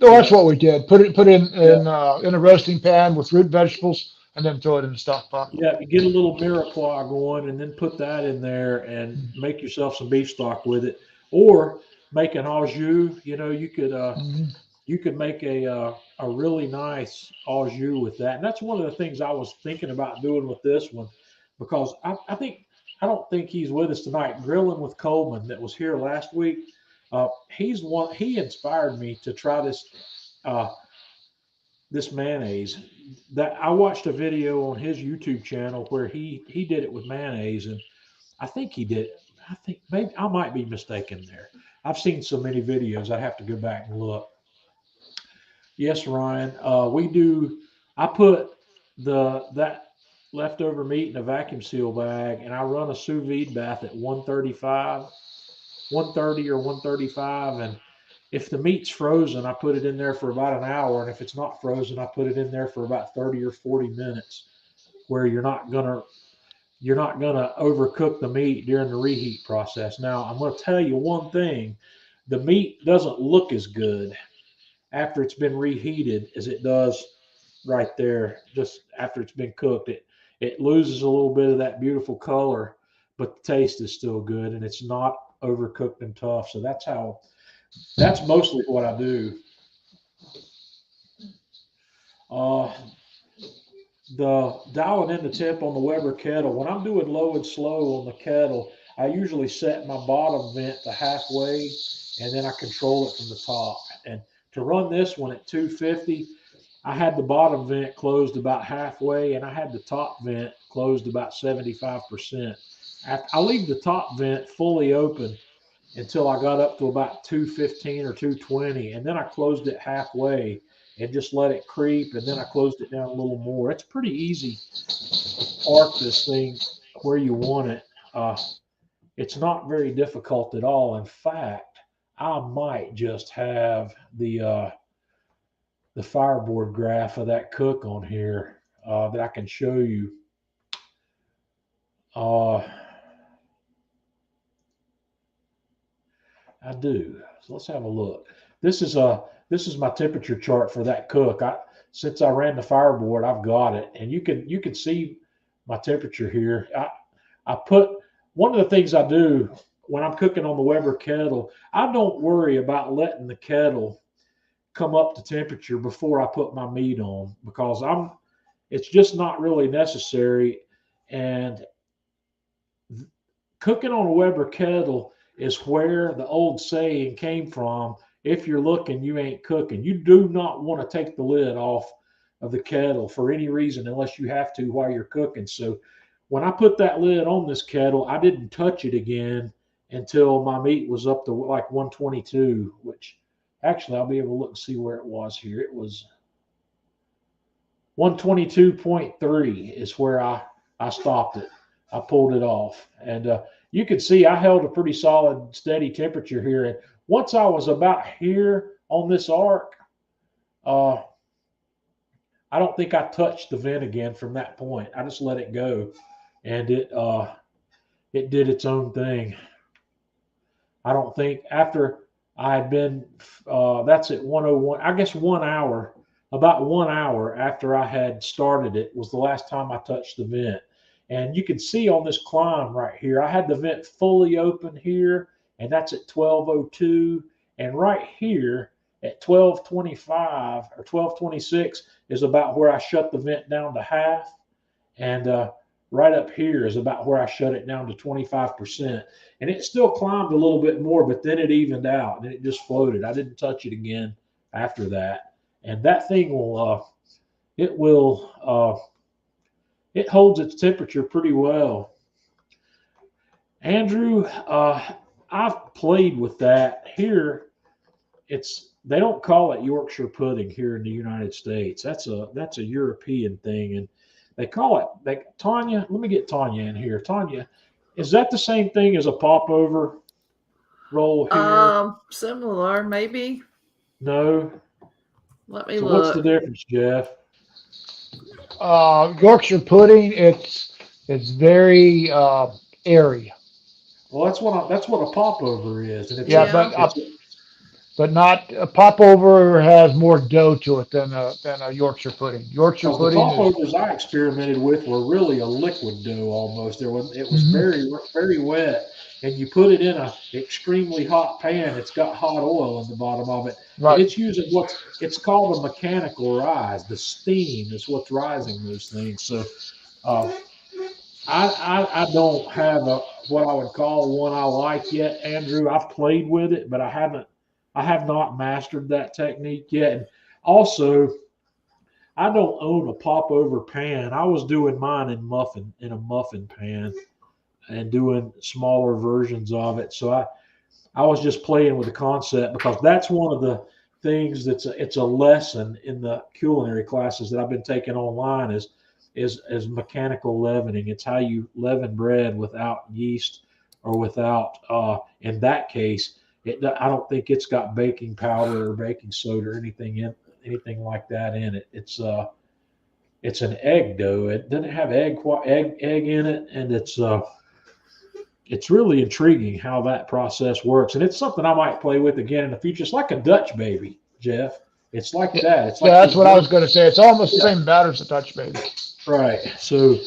No, You that's know, what we did. Put it in yeah, in a roasting pan with root vegetables, and then throw it in the stock pot. Yeah, you get a little Mirepoix going, and then put that in there, and make yourself some beef stock with it, or make an au jus. Mhm. You could make a really nice au jus with that, and that's one of the things I was thinking about doing with this one, because I don't think he's with us tonight. Grilling with Coleman that was here last week. He inspired me to try uh, this mayonnaise. That I watched a video on his YouTube channel where he did it with mayonnaise, and I think he did. I think maybe I might be mistaken there. I've seen so many videos. I have to go back and look. Yes, Ryan. We do. I put that leftover meat in a vacuum seal bag, and I run a sous vide bath at 135, 130 or 135. And if the meat's frozen, I put it in there for about an hour. And if it's not frozen, I put it in there for about 30 or 40 minutes, where you're not gonna overcook the meat during the reheat process. Now, I'm gonna tell you one thing: the meat doesn't look as good after it's been reheated as it does right there just after it's been cooked. It loses a little bit of that beautiful color, but the taste is still good, and it's not overcooked and tough. So that's mostly what I do. Uh, the dialing in the temp on the Weber kettle. When I'm doing low and slow on the kettle, I usually set my bottom vent to halfway, and then I control it from the top. And to run this one at 250, I had the bottom vent closed about halfway, and I had the top vent closed about 75%. I leave the top vent fully open until I got up to about 215 or 220, and then I closed it halfway and just let it creep, and then I closed it down a little more. It's pretty easy to park this thing where you want it. It's not very difficult at all. In fact, I might just have the fireboard graph of that cook on here that I can show you. Uh, I do. So let's have a look. This is my temperature chart for that cook. Since I ran the fireboard, I've got it, and you can see my temperature here. I put one of the things I do when I'm cooking on the Weber kettle. I don't worry about letting the kettle come up to temperature before I put my meat on, because it's just not really necessary. And cooking on a Weber kettle is where the old saying came from: if you're looking, you ain't cooking. You do not want to take the lid off of the kettle for any reason unless you have to while you're cooking. So when I put that lid on this kettle, I didn't touch it again until my meat was up to like 122, which actually I'll be able to look and see where it was here. It was 122.3 is where I stopped it. I pulled it off, and you can see I held a pretty solid, steady temperature here. And once I was about here on this arc, uh, I don't think I touched the vent again from that point. I just let it go, and it did its own thing. I don't think after I had been that's at 101. I guess 1 hour. About 1 hour after I had started it was the last time I touched the vent. And you can see on this climb right here, I had the vent fully open here, and that's at 12:02. And right here at 12:25 or 12:26 is about where I shut the vent down to half. And right up here is about where I shut it down to 25%. And it still climbed a little bit more, but then it evened out and it just floated. I didn't touch it again after that. And that thing it holds its temperature pretty well. Andrew, I've played with that here. They don't call it Yorkshire pudding here in the United States. That's a European thing, and they call it. Tanya, let me get Tanya in here. Tanya, is that the same thing as a popover roll here? Similar, maybe. No. Let me So what's the look. difference, Jeff? Yorkshire pudding, it's very airy. Well, that's what a popover is, and Yeah, Yeah. but it's but not a popover has more dough to it than a Yorkshire pudding. Yorkshire Because the pudding is. popovers I experimented with were really a liquid dough almost. It was Mhm. very wet, and you put it in a extremely hot pan. It's got hot oil in the bottom of it, and Right. it's using it's called a mechanical rise. The steam is what's rising those things. So uh, I don't have a what I would call one I like yet, Andrew. I've played with it, but I have not mastered that technique yet. And also, I don't own a popover pan. I was doing mine in a muffin pan and doing smaller versions of it. So I was just playing with the concept because that's one of the things it's a lesson in the culinary classes that I've been taking online is mechanical leavening. It's how you leaven bread without yeast or without in that case I don't think it's got baking powder or baking soda or anything like that in it. It's an egg dough. It doesn't have egg in it, and it's really intriguing how that process works. And it's something I might play with again in the future. It's like a Dutch baby, Jeff. It's like Yeah, that. It's yeah, like that's this what I was little, going to say. It's almost the yeah, same batter as a Dutch baby. right. So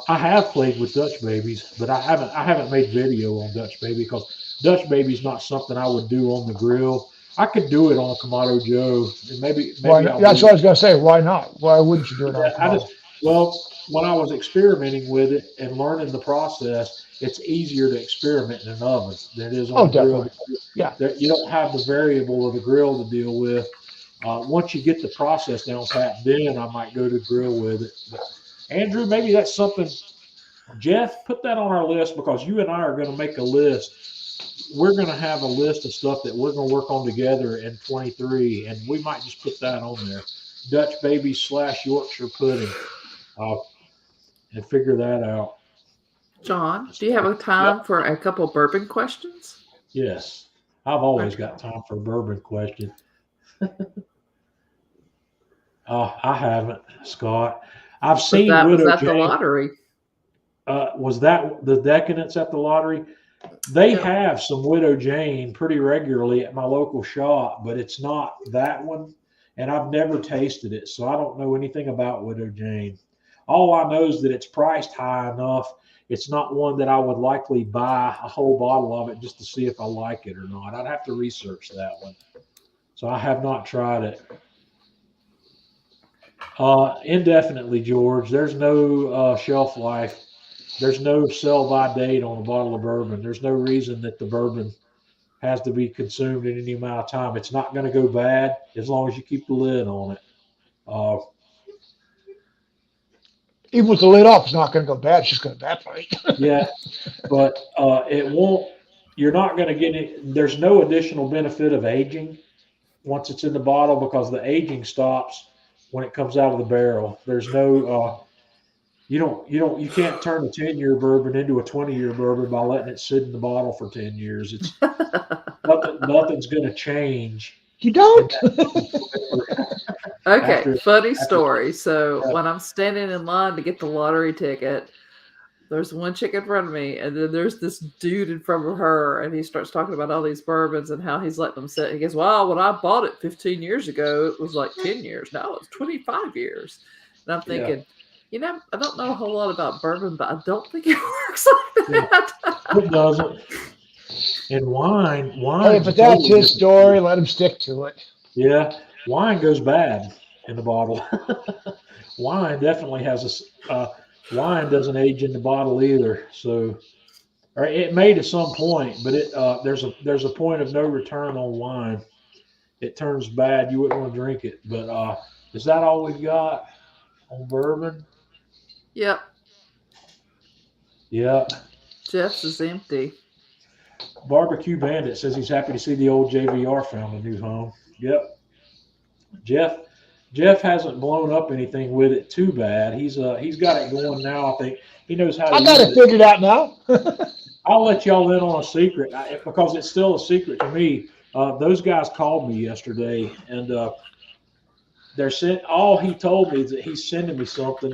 I have played with Dutch babies, but I haven't made video on Dutch baby because Dutch baby is not something I would do on the grill. I could do it on a Kamado Joe, and Why maybe not? I'll That's do what I it. was going to say. Why not? Why wouldn't you do it on Yeah, a I just Kamado? well, when I was experimenting with it and learning the process, it's easier to experiment in an oven than it is on Oh, the grill definitely. because Yeah. you don't have the variable of the grill to deal with. Once you get the process down pat, then I might go to grill with it. But Andrew, maybe that's something. Jeff, put that on our list because you and I are going to make a list. We're going to have a list of stuff that we're going to work on together in 23, and we might just put that on there. Dutch baby / Yorkshire pudding, uh, and figure that out. John, do you have a Yep. time for a couple bourbon questions? Yes. I've always Okay. got time for a bourbon question. I haven't, Scott. I've But seen that was Widow at the Jane. lottery. Was that the Decadence at the lottery? They Yep. have some Widow Jane pretty regularly at my local shop, but it's not that one. And I've never tasted it, so I don't know anything about Widow Jane. All I know is that it's priced high enough. It's not one that I would likely buy a whole bottle of it just to see if I like it or not. I'd have to research that one. So I have not tried it. Indefinitely, George. There's no shelf life. There's no sell by date on a bottle of bourbon. There's no reason that the bourbon has to be consumed in any amount of time. It's not going to go bad as long as you keep the lid on it. Uh, Even with the lid off, it's not going to go bad. It's just going to evaporate. yeah, but it won't. You're not going to get it. There's no additional benefit of aging once it's in the bottle because the aging stops when it comes out of the barrel. There's no. You can't turn a 10-year bourbon into a 20-year bourbon by letting it sit in the bottle for 10 years. It's nothing's going to change You in don't? that Okay, after funny after story. So yeah, when I'm standing in line to get the lottery ticket, there's one chick in front of me, and then there's this dude in front of her, and he starts talking about all these bourbons and how he's letting them sit. He goes, "Well, when I bought it 15 years ago, it was like 10 years. Now it's 25 years." And I'm yeah, thinking, I don't know a whole lot about bourbon, but I don't think it works like yeah. that. It doesn't. And Hey, wine's a but that's totally his different story. story. Let him stick to it. Yeah, wine goes bad in the bottle. Wine definitely has wine doesn't age in the bottle either. So, or it may to some point, but there's a point of no return on wine. It turns bad. You wouldn't want to drink it. But is that all we've got on bourbon? Yep, Yeah. Jeff's is empty. Barbecue Bandit says he's happy to see the old JVR found a new home. Yep. Jeff Jeff hasn't blown up anything with it too bad. He's got it going now. I think he knows how to I got use it it. figured out now. I'll let y'all in on a secret because it's still a secret to me. Those guys called me yesterday, and they're sent. All he told me is that he's sending me something.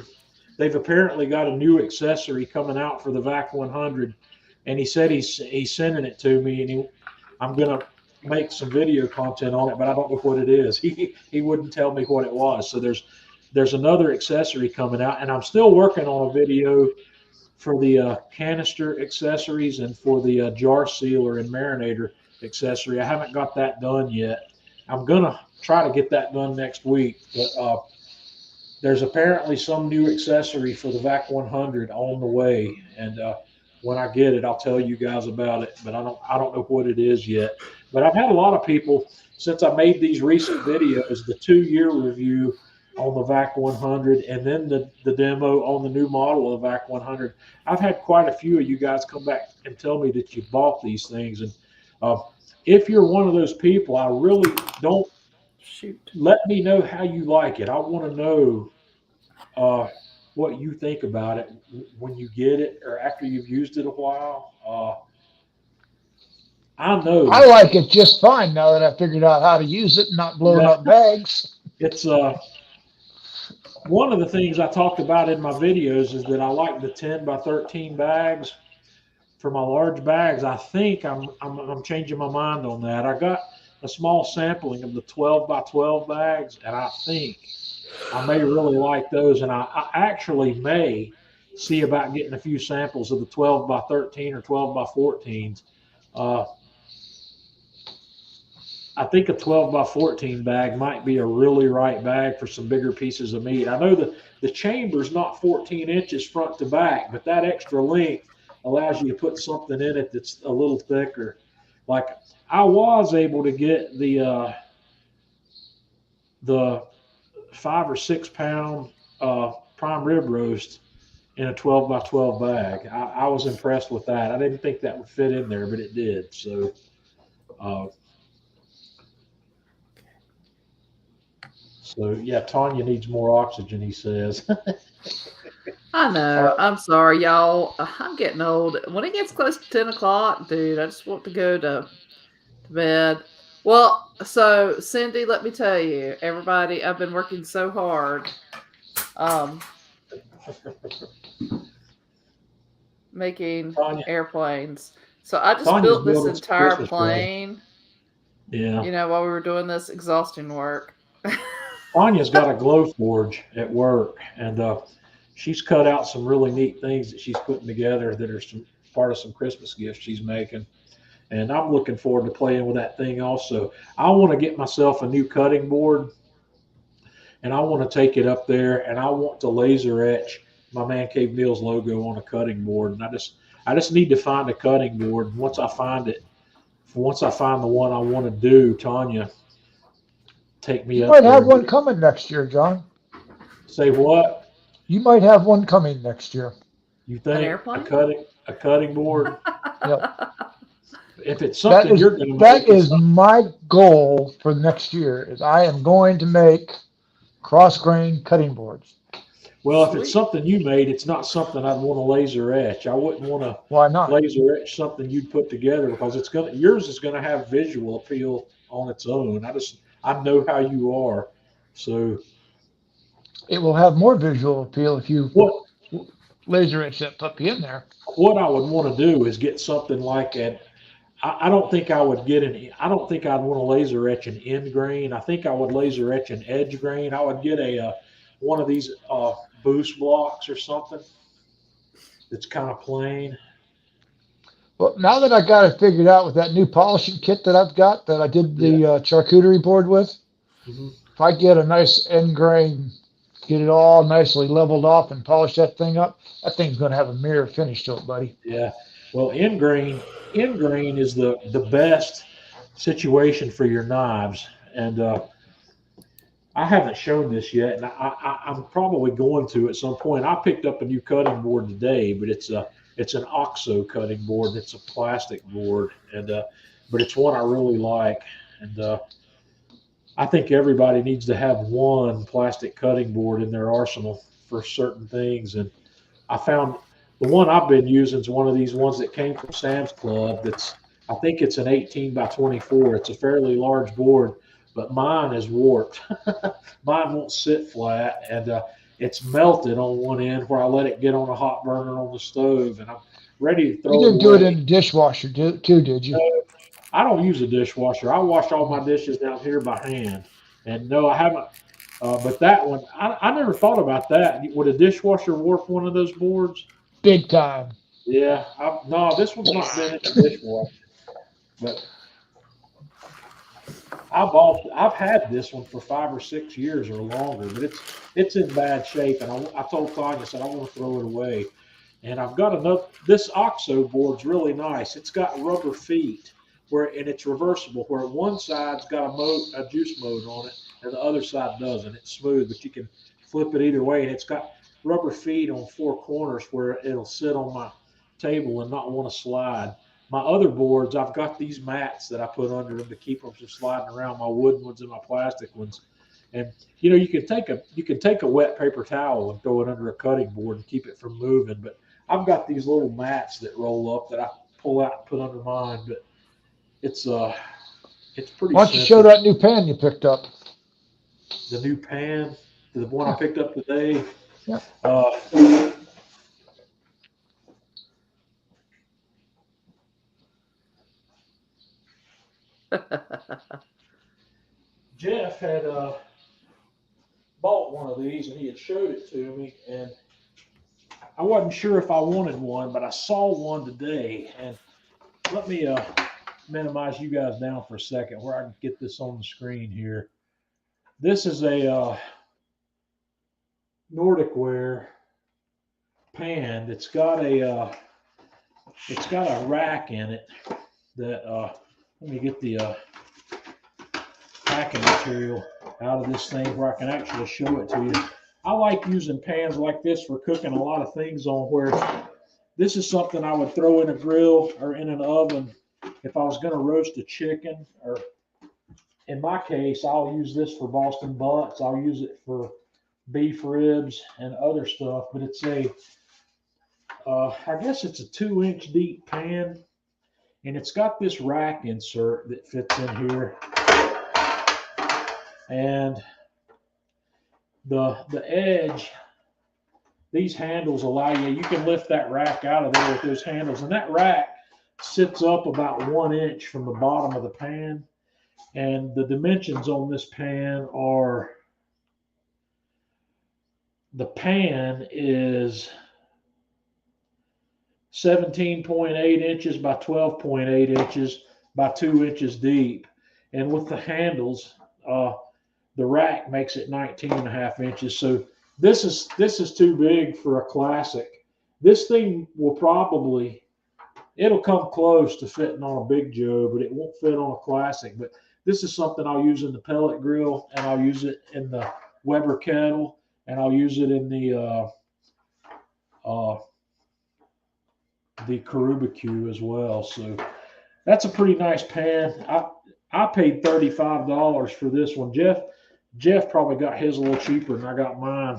They've apparently got a new accessory coming out for the VAC 100, and he said he's sending it to me, and I'm gonna make some video content on it, but I don't know what it is. He wouldn't tell me what it was. So there's another accessory coming out, and I'm still working on a video for the canister accessories and for the jar sealer and marinator accessory. I haven't got that done yet. I'm gonna try to get that done next week, but there's apparently some new accessory for the VAC 100 on the way, and when I get it, I'll tell you guys about it. But I don't know what it is yet. But I've had a lot of people since I made these recent videos, the 2-year review on the VAC 100, and then the demo on the new model of the VAC 100. I've had quite a few of you guys come back and tell me that you bought these things, and if you're one of those people, I really don't. Let me know how you like it. I want to know what you think about it when you get it or after you've used it a while. I know I like it just fine now that I figured out how to use it and not blowing up bags. It's one of the things I talked about in my videos is that I like the 10 by 13 bags for my large bags. I think I'm changing my mind on that. I got a small sampling of the 12 by 12 bags, and I think I may really like those, and I actually may see about getting a few samples of the 12 by 13 or 12 by 14s. I think a 12 by 14 bag might be a really right bag for some bigger pieces of meat. I know the chamber's not 14 inches front to back, but that extra length allows you to put something in it that's a little thicker. Like I was able to get the 5 or 6 pound prime rib roast in a 12 by 12 bag. I was impressed with that. I didn't think that would fit in there, but it did. So, yeah, Tanya needs more oxygen, he says. I know. I'm sorry, y'all. I'm getting old. When it gets close to 10 o'clock, dude, I just want to go to bed. Well, so Cindy, let me tell you, everybody, I've been working so hard. Making airplanes. So I just built this entire plane. Yeah. You know, while we were doing this exhausting work. Tanya's got a glow forge at work, and she's cut out some really neat things that she's putting together that are part of some Christmas gifts she's making. And I'm looking forward to playing with that thing also. I want to get myself a new cutting board, and I want to take it up there, and I want to laser etch my Man Cave Meals logo on a cutting board. And I just need to find a cutting board. Once I find the one I want to do, Tanya, take me up there. You might have one coming next year, John. Say what? You might have one coming next year. You think a cutting board? Yep. If it's something you're going to make, that is my goal for next year. Is I am going to make cross grain cutting boards. Well, if it's something you made, it's not something I'd want to laser etch. I wouldn't want to. Why not? Laser etch something you'd put together because yours is going to have visual appeal on its own. I know how you are, so it will have more visual appeal if you laser etch that puppy in there. What I would want to do is get something like an. I don't think I would get I don't think I'd want to laser etch an end grain. I think I would laser etch an edge grain. I would get one of these boost blocks or something that's kind of plain. Well, now that I got it figured out with that new polishing kit that I've got that I did the charcuterie board with, if I get a nice end grain, get it all nicely leveled off and polish that thing up, that thing's going to have a mirror finish to it, buddy. Yeah. Well, end grain is the best situation for your knives, and I haven't shown this yet, and I'm probably going to at some point. I picked up a new cutting board today, but it's an OXO cutting board. It's a plastic board, and but it's one I really like, and I think everybody needs to have one plastic cutting board in their arsenal for certain things. And I found the one I've been using is one of these ones that came from Sam's Club. I think it's an 18 by 24. It's a fairly large board, but mine is warped. Mine won't sit flat, and it's melted on one end where I let it get on a hot burner on the stove, and I'm ready to throw it away. You didn't do it in the dishwasher too, did you? I don't use a dishwasher. I wash all my dishes down here by hand. And no, I haven't. But that one, I never thought about that. Would a dishwasher warp one of those boards? Big time. Yeah. No, this one's not been in the dishwasher. But I've had this one for 5 or 6 years or longer, but it's in bad shape. And I told Tanya, I said I want to throw it away. And I've got another. This OXO board's really nice. It's got rubber feet and it's reversible. Where one side's got a juice mode on it, and the other side doesn't. It's smooth, but you can flip it either way. And it's got rubber feet on 4 corners where it'll sit on my table and not want to slide. My other boards, I've got these mats that I put under them to keep them from sliding around. My wooden ones and my plastic ones. And you can take a wet paper towel and throw it under a cutting board and keep it from moving. But I've got these little mats that roll up that I pull out and put under mine. But it's pretty. Why don't you show that new pan you picked up? The new pan, the one I picked up today. Yeah. Jeff had bought one of these and he had showed it to me, and I wasn't sure if I wanted one, but I saw one today. And let me minimize you guys down for a second where I can get this on the screen here. This is a Nordic ware pan. It's got a rack in it that let me get the packing material out of this thing where I can actually show it to you. I like using pans like this for cooking a lot of things on, where this is something I would throw in a grill or in an oven if I was going to roast a chicken, or in my case, I'll use this for Boston butts. I'll use it for beef ribs and other stuff, but it's I guess it's a 2-inch deep pan, and it's got this rack insert that fits in here. And the edge, these handles allow you can lift that rack out of there with those handles. And that rack sits up about 1 inch from the bottom of the pan. And the dimensions on this pan are, the pan is 17.8 inches by 12.8 inches by 2 inches deep. And with the handles, the rack makes it 19.5 inches. So this is too big for a classic. This thing it'll come close to fitting on a Big Joe, but it won't fit on a classic. But this is something I'll use in the pellet grill, and I'll use it in the Weber Kettle, and I'll use it in the Karubicue as well. So that's a pretty nice pan. I paid $35 for this one. Jeff probably got his a little cheaper than I got mine.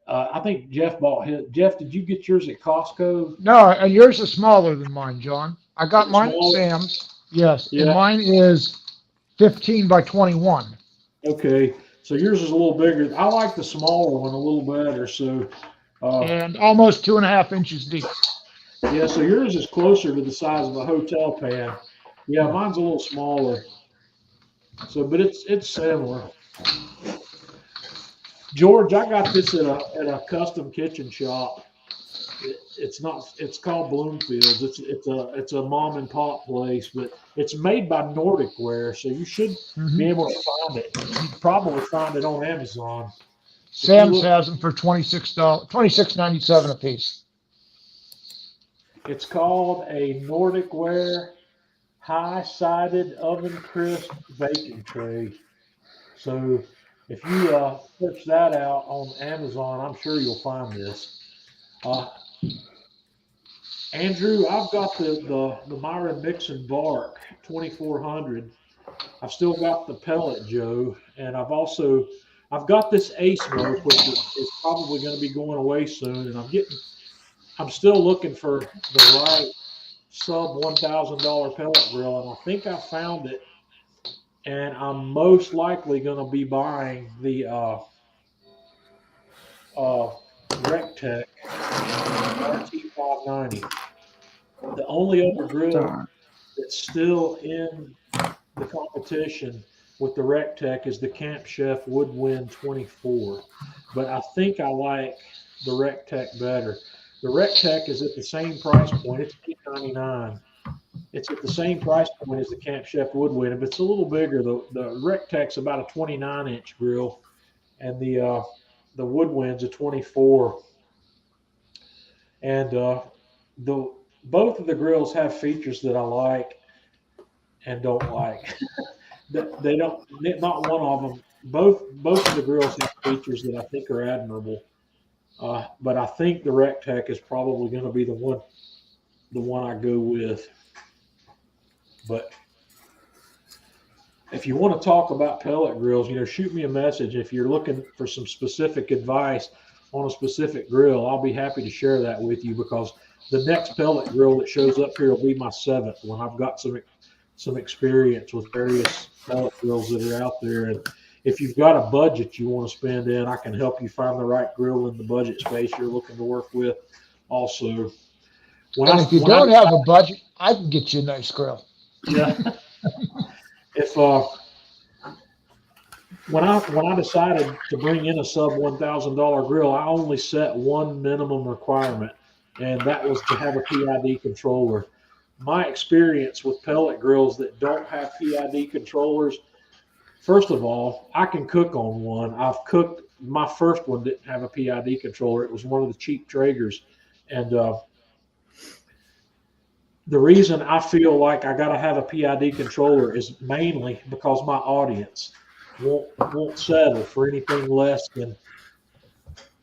I think Jeff bought his. Jeff, did you get yours at Costco? No, and yours is smaller than mine, John. I got mine at Sam's. Yes, yeah. And mine is 15 by 21. Okay, so yours is a little bigger. I like the smaller one a little better. So, and almost 2.5 inches deep. Yeah, so yours is closer to the size of a hotel pan. Yeah, mine's a little smaller. So, but it's similar. George, I got this at a custom kitchen shop. It's called Bloomfields. It's a mom and pop place, but it's made by Nordic Ware, so you should be able to find it. You'd probably find it on Amazon. Sam's has them for $26.97 a piece. It's called a Nordic Ware high-sided oven crisp baking tray. So if you search that out on Amazon, I'm sure you'll find this. Andrew, I've got the Myron Mixon Bark 2400. I've still got the pellet Joe, and I've got this Ace Smoke, which is probably going to be going away soon, and I'm still looking for the right sub $1,000 pellet grill, and I think I found it. And I'm most likely going to be buying the Rectech RT590. The only other grill that's still in the competition with the Rec Tech is the Camp Chef Woodwind 24. But I think I like the Rec Tech better. The Rec Tech is at the same price point. It's $8.99. It's at the same price point as the Camp Chef Woodwind, but it's a little bigger. The Rec Tech's about a 29-inch grill, and the Woodwind's a 24. And the both of the grills have features that I like and don't like. They don't. Not one of them. Both of the grills have features that I think are admirable. But I think the Rec Tech is probably going to be the one I go with. But if you want to talk about pellet grills, shoot me a message. If you're looking for some specific advice on a specific grill, I'll be happy to share that with you, because the next pellet grill that shows up here will be my 7th one. I've got some experience with various pellet grills that are out there. And if you've got a budget you want to spend in, I can help you find the right grill in the budget space you're looking to work with also. If you don't have a budget, I can get you a nice grill. Yeah. If when I decided to bring in a sub $1,000 grill, I only set one minimum requirement, and that was to have a PID controller. My experience with pellet grills that don't have PID controllers, first of all, I can cook on one. I've cooked. My first one didn't have a PID controller. It was one of the cheap Traegers, and the reason I feel like I got to have a PID controller is mainly because my audience won't settle for anything less than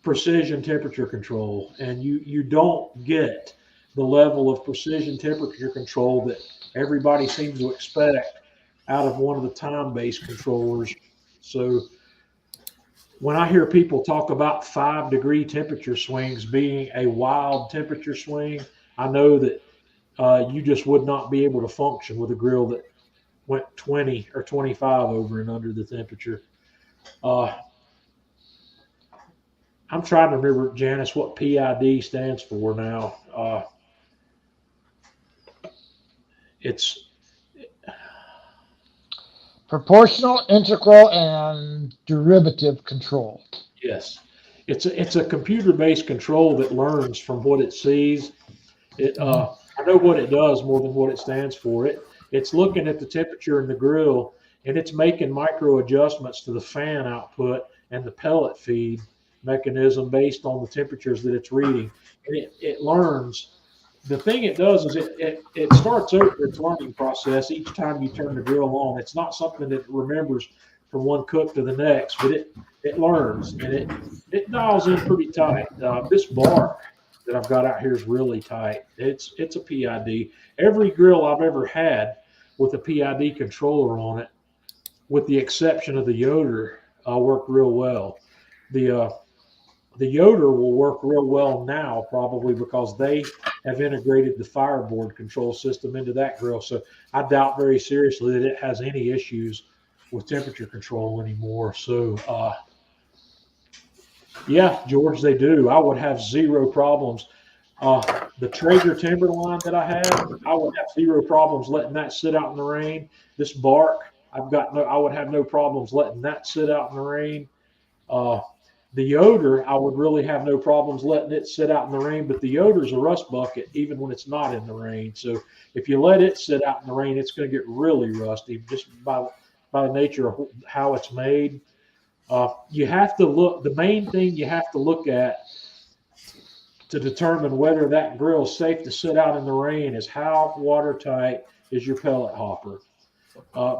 precision temperature control, and you don't get the level of precision temperature control that everybody seems to expect out of one of the time-based controllers. So when I hear people talk about 5-degree temperature swings being a wild temperature swing, I know that you just would not be able to function with a grill that went 20 or 25 over and under the temperature. I'm trying to remember, Janice, what PID stands for now. It's proportional, integral, and derivative control. Yes, it's a computer-based control that learns from what it sees. I know what it does more than what it stands for. It's looking at the temperature in the grill, and it's making micro adjustments to the fan output and the pellet feed mechanism based on the temperatures that it's reading. And it learns. The thing it does is it starts over its learning process each time you turn the grill on. It's not something that it remembers from one cook to the next, but it learns, and it dials in pretty tight. This bar that I've got out here is really tight. It's a PID. Every grill I've ever had with a PID controller on it, with the exception of the Yoder, work real well. The Yoder will work real well now, probably because they have integrated the fireboard control system into that grill. So I doubt very seriously that it has any issues with temperature control anymore. So yeah, George, they do. I would have zero problems. The Traeger Timberline that I have, I would have zero problems letting that sit out in the rain. This Bark, I would have no problems letting that sit out in the rain. The Yoder, I would really have no problems letting it sit out in the rain, but the Yoder's a rust bucket even when it's not in the rain. So if you let it sit out in the rain, it's going to get really rusty just by the nature of how it's made. You have to look, the main thing you have to look at to determine whether that grill is safe to sit out in the rain is how watertight is your pellet hopper.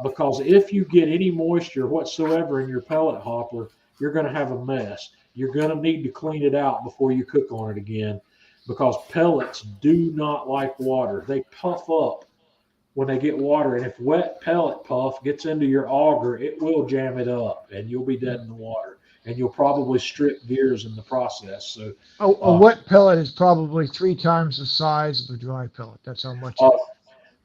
Because if you get any moisture whatsoever in your pellet hopper, you're going to have a mess. You're going to need to clean it out before you cook on it again, because pellets do not like water. They puff up when they get water, and if wet pellet puff gets into your auger, it will jam it up, and you'll be dead in the water, and you'll probably strip gears in the process. So a wet pellet is probably 3 times the size of a dry pellet. That's how much.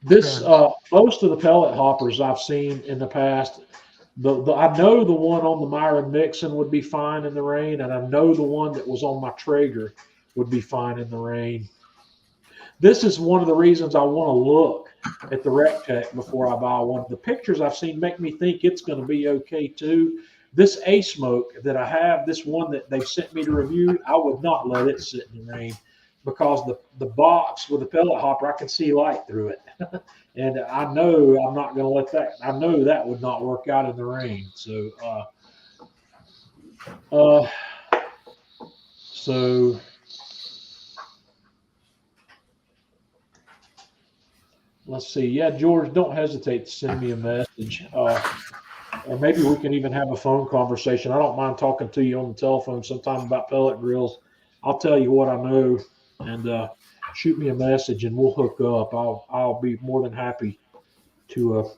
Most of the pellet hoppers I've seen in the past, I know the one on the Myron Nixon would be fine in the rain, and I know the one that was on my Traeger would be fine in the rain. This is one of the reasons I want to look at the Rec Tech before I buy one. The pictures I've seen make me think it's going to be okay too. This A Smoke that I have, this one that they've sent me to review, I would not let it sit in the rain because the box with the pellet hopper, I can see light through it. And I know I'm not going to let that, I know that would not work out in the rain. So let's see. Yeah, George, don't hesitate to send me a message. Or maybe we can even have a phone conversation. I don't mind talking to you on the telephone sometime about pellet grills. I'll tell you what I know, and shoot me a message, and we'll hook up. I'll be more than happy to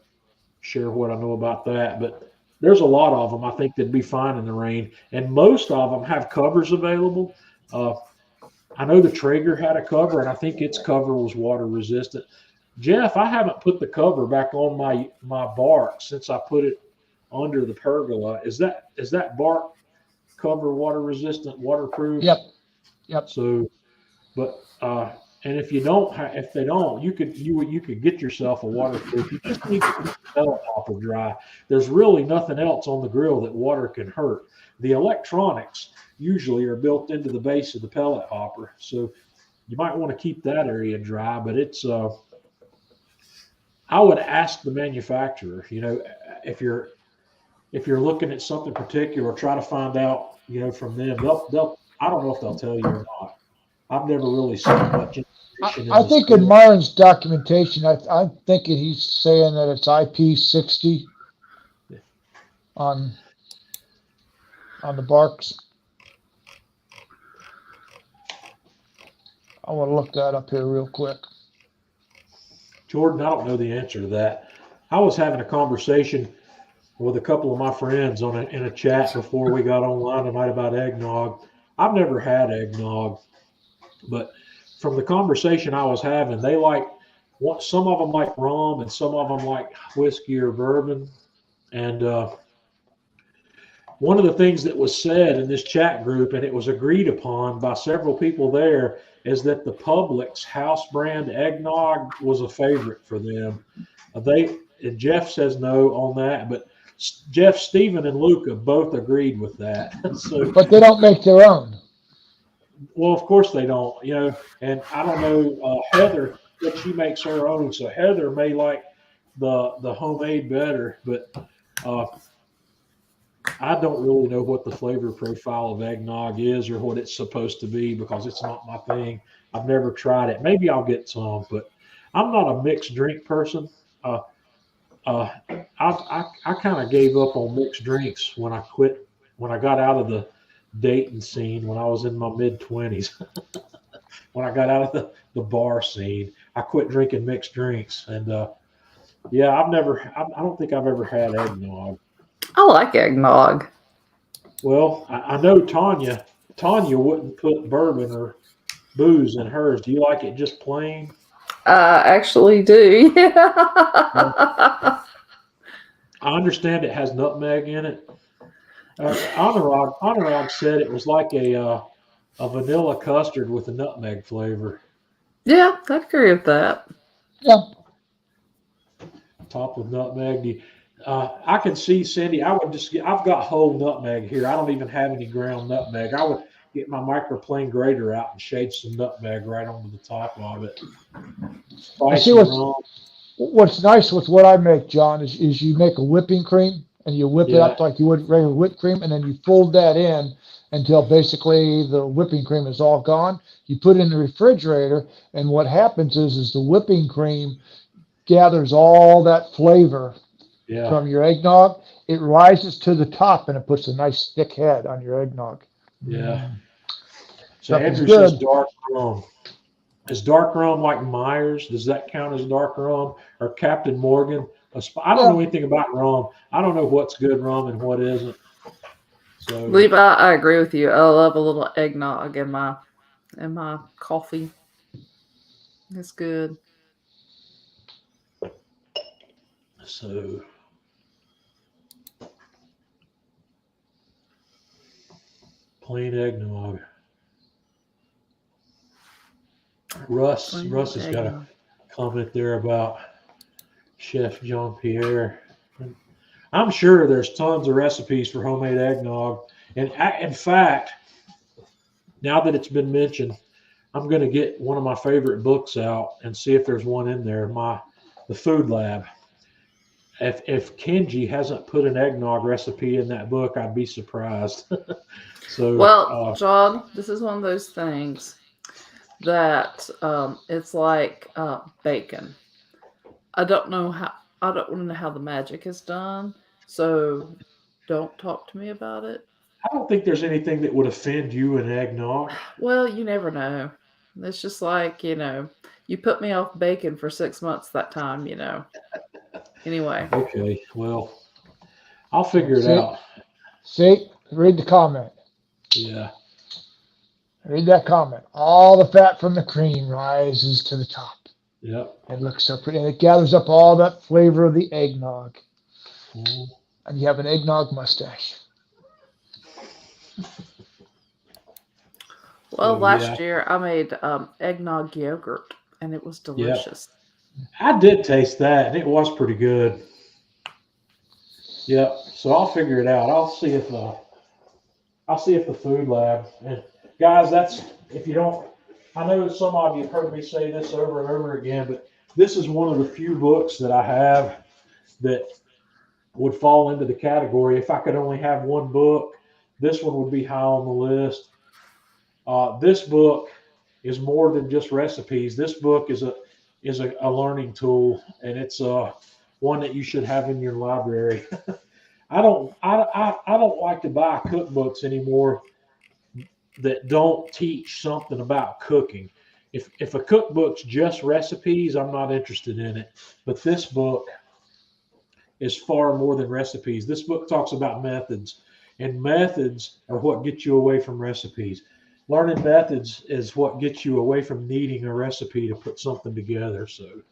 share what I know about that. But there's a lot of them I think that'd be fine in the rain, and most of them have covers available. I know the Traeger had a cover, and I think its cover was water resistant. Jeff, I haven't put the cover back on my bark since I put it under the pergola. Is that bark cover water resistant, waterproof? Yep. So, but and if they don't, you could get yourself a waterproof. You just need to keep the pellet hopper dry. There's really nothing else on the grill that water can hurt. The electronics usually are built into the base of the pellet hopper, so you might want to keep that area dry. But it's I would ask the manufacturer, if you're looking at something particular, try to find out, from them. They'll I don't know if they'll tell you or not. I've never really seen much information. I think in Myron's documentation, I'm thinking he's saying that it's IP60 on the barks. I want to look that up here real quick. Jordan, I don't know the answer to that. I was having a conversation with a couple of my friends in a chat before we got online tonight about eggnog. I've never had eggnog, but from the conversation I was having, they some of them like rum and some of them like whiskey or bourbon. And one of the things that was said in this chat group, and it was agreed upon by several people there, is that the Publix house brand eggnog was a favorite for them. And Jeff says no on that, but Jeff, Stephen, and Luca both agreed with that. So, but they don't make their own. Well, of course they don't, and I don't know, Heather, that she makes her own. So Heather may like the homemade better, but I don't really know what the flavor profile of eggnog is or what it's supposed to be because it's not my thing. I've never tried it. Maybe I'll get some, but I'm not a mixed drink person. I kind of gave up on mixed drinks when I got out of the dating scene when I was in my mid-20s. When I got out of the bar scene, I quit drinking mixed drinks. And yeah, I don't think I've ever had eggnog. I like eggnog. Well, I know Tanya wouldn't put bourbon or booze in hers. Do you like it just plain? I actually do. I understand it has nutmeg in it. Honorog said it was like a vanilla custard with a nutmeg flavor. Yeah, I'd agree with that. Yeah. Topped with nutmeg. I can see, Cindy, I've got whole nutmeg here. I don't even have any ground nutmeg. I would get my microplane grater out and shade some nutmeg right onto the top of it. See what's nice with what I make, John, is you make a whipping cream and you whip it up like you would regular whipped cream, and then you fold that in until basically the whipping cream is all gone. You put it in the refrigerator, and what happens is the whipping cream gathers all that flavor from your eggnog. It rises to the top, and it puts a nice thick head on your eggnog. Yeah. So Andrew says dark rum. Is dark rum like Myers? Does that count as dark rum or Captain Morgan? I don't know anything about rum. I don't know what's good rum and what isn't. So, Levi, I agree with you. I love a little eggnog in my coffee. It's good. So plain eggnog. Russ has got a comment there about Chef Jean Pierre. I'm sure there's tons of recipes for homemade eggnog. And in fact, now that it's been mentioned, I'm going to get one of my favorite books out and see if there's one in there. The Food Lab. If Kenji hasn't put an eggnog recipe in that book, I'd be surprised. So, Well, John, this is one of those things that it's like bacon. I don't know how. I don't want to know how the magic is done. So don't talk to me about it. I don't think there's anything that would offend you in eggnog. Well, you never know. It's just like, you put me off bacon for 6 months that time. Anyway. Okay, well, I'll figure it See? out. See, read the comment. Yeah. Read that comment. All the fat from the cream rises to the top. Yep. It looks so pretty, and it gathers up all that flavor of the eggnog. Mhm. And you have an eggnog mustache. Well, So, last year I made eggnog yogurt, and it was delicious. I did taste that, and it was pretty good. Yep. So I'll figure it out. I'll see if the Food Lab. And guys, that's if you don't. I know some of you have heard me say this over and over again, but this is one of the few books that I have that would fall into the category. If I could only have one book, this one would be high on the list. This book is more than just recipes. This book is a learning tool, and it's one that you should have in your library. I don't like to buy cookbooks anymore that don't teach something about cooking. If a cookbook's just recipes, I'm not interested in it. But this book is far more than recipes. This book talks about methods, and methods are what get you away from recipes. Learning methods is what gets you away from needing a recipe to put something together. So,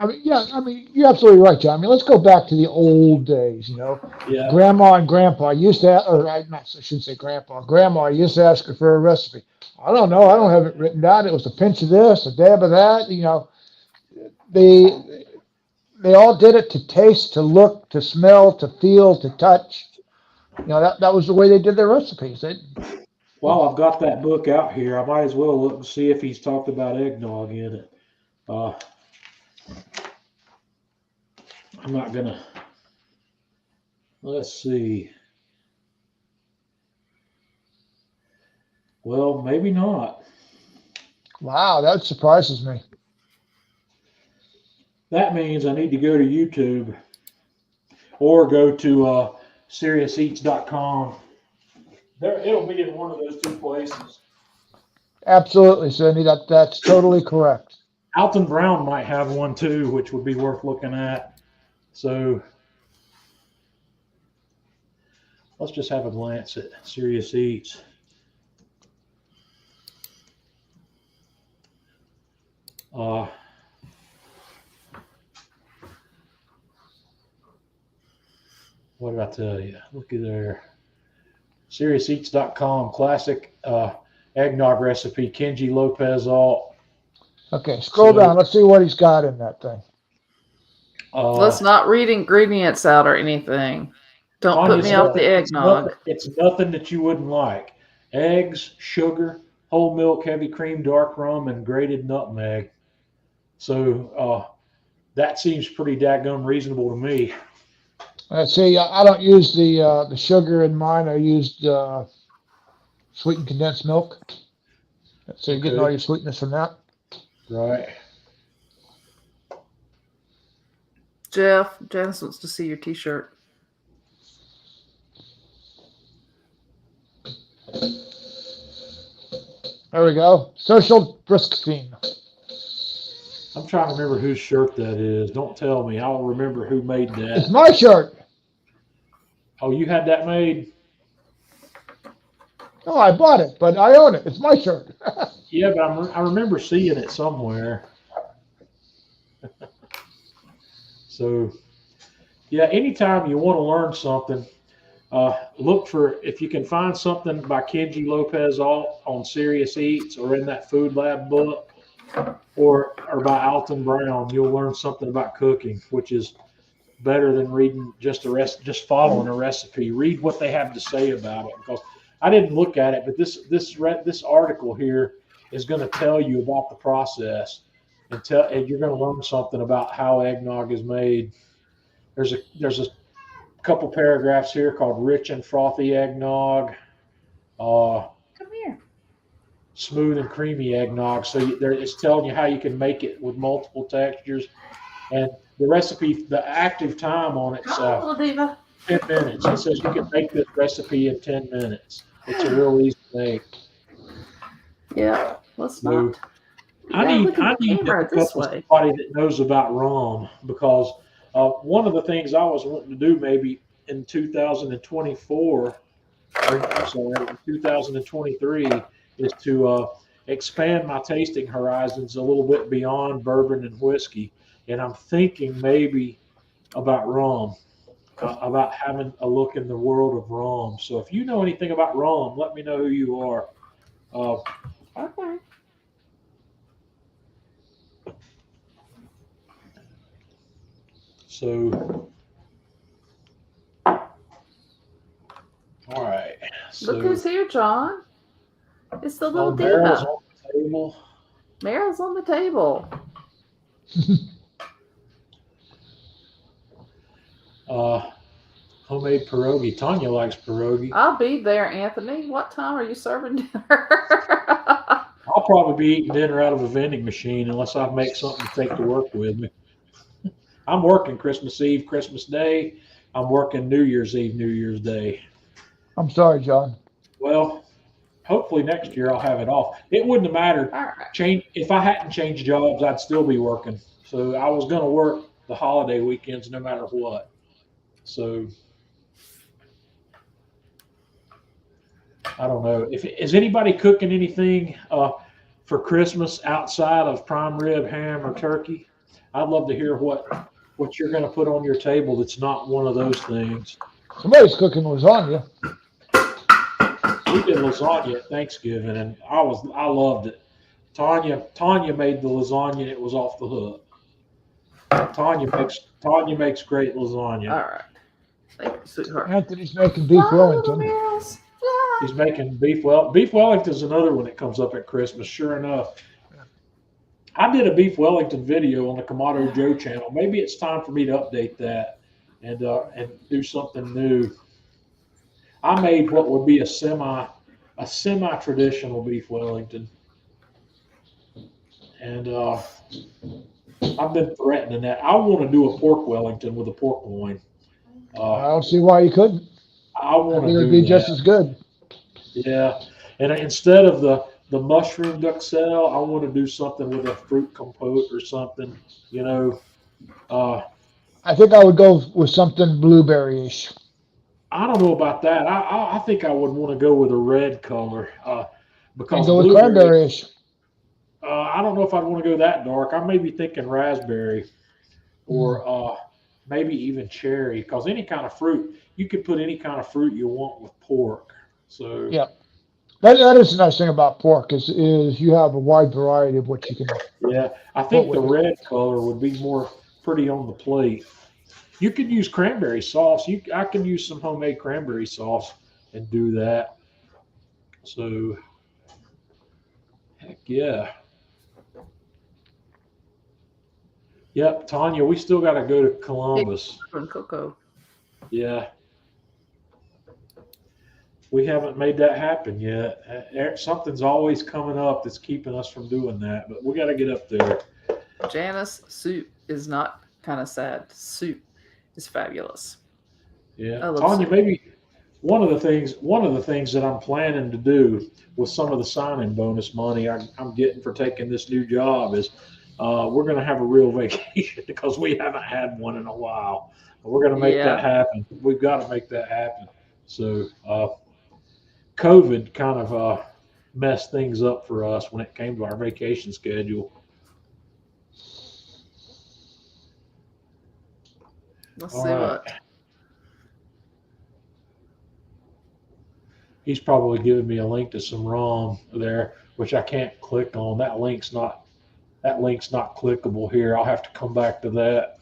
You're absolutely right, John. Let's go back to the old days, yeah, Grandma and Grandpa used to, I shouldn't say Grandpa. Grandma used to ask her for a recipe. I don't know. I don't have it written down. It was a pinch of this, a dab of that. They all did it to taste, to look, to smell, to feel, to touch. That was the way they did their recipes. while I've got that book out here, I might as well look and see if he's talked about eggnog in it. I'm not gonna. Let's see. Well, maybe not. Wow, that surprises me. That means I need to go to YouTube or go to SeriousEats.com. It'll be in one of those two places. Absolutely, Cindy. That's totally correct. Alton Brown might have one too, which would be worth looking at. So let's just have a glance at Serious Eats. What did I tell you? Look at there. SeriousEats.com, classic eggnog recipe, Kenji Lopez alt. Okay, scroll down. Let's see what he's got in that thing. Let's not read ingredients out or anything. Don't put me off the eggnog. It's nothing that you wouldn't like. Eggs, sugar, whole milk, heavy cream, dark rum, and grated nutmeg. So that seems pretty daggum reasonable to me. Let's see. I don't use the sugar in mine. I used sweetened condensed milk. So you're getting all your sweetness from that. Right. Jeff, Janice wants to see your T-shirt. There we go. Social Brisketing. I'm trying to remember whose shirt that is. Don't tell me. I'll remember who made that. It's my shirt. Oh, you had that made? No, I bought it, but I own it. It's my shirt. Yeah, but I remember seeing it somewhere. So, yeah, anytime you want to learn something, look for, if you can find something by Kenji Lopez alt on Serious Eats or in that Food Lab book, or by Alton Brown. You'll learn something about cooking, which is better than reading just following a recipe. Read what they have to say about it, because I didn't look at it, but this article here is going to tell you about the process, and you're going to learn something about how eggnog is made. There's a couple paragraphs here called rich and frothy eggnog, uh, Come here. smooth and creamy eggnog. So it's telling you how you can make it with multiple textures. And the recipe, the active time on it's Come on, little diva. 10 minutes. It says you can make this recipe in 10 minutes. It's a real easy thing. Yeah, let's So not. I Yeah, need look at the to camera hook this up with way. somebody that knows about rum, because one of the things I was wanting to do maybe in 2024, or I'm sorry, in 2023, is to expand my tasting horizons a little bit beyond bourbon and whiskey. And I'm thinking maybe about rum, about having a look in the world of rum. So if you know anything about rum, let me know who you are. Uh, Okay. so, all right. Look So, who's here, John. It's the little Meryl's diva. on the table. Meryl's on the table. Uh, Homemade pierogi. Tanya likes pierogi. I'll be there, Anthony. What time are you serving dinner? I'll probably be eating dinner out of a vending machine unless I make something to take to work with me. I'm working Christmas Eve, Christmas Day. I'm working New Year's Eve, New Year's Day. I'm sorry, John. Well, hopefully next year I'll have it off. It wouldn't have mattered. All right. If I hadn't changed jobs, I'd still be working. So I was going to work the holiday weekends no matter what. So I don't know. If is anybody cooking anything for Christmas outside of prime rib, ham, or turkey? I'd love to hear what you're going to put on your table that's not one of those things. Somebody's cooking lasagna. We did lasagna at Thanksgiving, and I loved it. Tanya made the lasagna, and it was off the hook. Tanya makes great lasagna. All right. Thank you, sweetheart. Anthony's making beef Fly, little Wellington. Meryls, fly. He's making beef Wellington is another one that comes up at Christmas. Sure enough, I did a beef Wellington video on the Kamado Joe channel. Maybe it's time for me to update that and do something new. I made what would be a semi traditional beef Wellington, and I've been threatening that. I want to do a pork Wellington with a pork loin. I don't see why you couldn't. I want to It would do be that. just as good. Yeah, and instead of the mushroom duxelle, I want to do something with a fruit compote or something. You know, I think I would go with something blueberry-ish. I don't know about that. I think I would want to go with a red color And because go with blueberry. cranberry-ish. I don't know if I'd want to go that dark. I may be thinking raspberry or maybe even cherry, because any kind of fruit, you could put any kind of fruit you want with pork. So Yeah. That is the nice thing about pork is you have a wide variety of what you can. yeah, I think the with it. red color would be more pretty on the plate. You could use cranberry sauce. I can use some homemade cranberry sauce and do that. So, heck yeah. Yep, Tanya, we still got to go to Columbus. And Coco. Yeah. We haven't made that happen yet. Something's always coming up that's keeping us from doing that, but we got to get up there. Janice, soup is not kind of sad. Soup is fabulous. Yeah, I love Tanya, soup. maybe one of the things that I'm planning to do with some of the signing bonus money I'm getting for taking this new job is we're going to have a real vacation because we haven't had one in a while. We're going to make that happen. We've got to make that happen. So COVID kind of messed things up for us when it came to our vacation schedule. Let's All see right. what. He's probably giving me a link to some ROM there, which I can't click on. That link's not That link's not clickable here. I'll have to come back to that.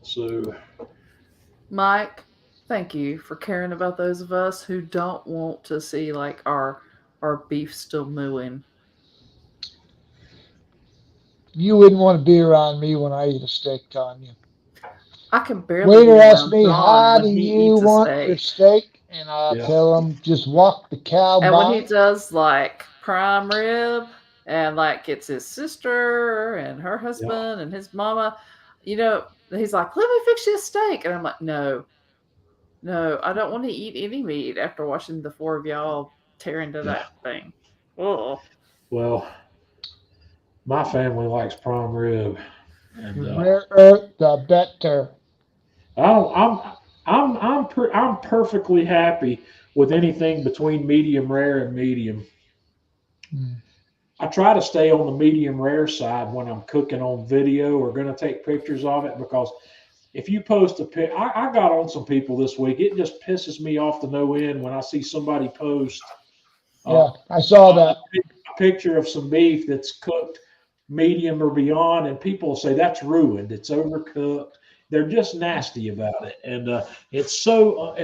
So, Mike, thank you for caring about those of us who don't want to see like our beef still mooing. You wouldn't want to be around me when I eat a steak, Tanya. I can barely be Waiter asks around me, John how when do he you eats a want your steak. steak? And I yeah, tell him, just walk the cow And when he by. does like prime rib and like it's his sister and her yeah, husband and his mama, he's like, let me fix you a steak. And I'm like, no, no, I don't want to eat any meat after watching the four of y'all tear into yeah. that thing. Oh, Well, my family likes prime rib, The and rarer, the better. I'm perfectly happy with anything between medium rare and medium. Mm. I try to stay on the medium rare side when I'm cooking on video or going to take pictures of it, because if you post a pic, I got on some people this week. It just pisses me off to no end when I see somebody post uh, Yeah, I saw a that. picture of some beef that's cooked medium or beyond, and people say that's ruined, it's overcooked. They're just nasty about it, and it's so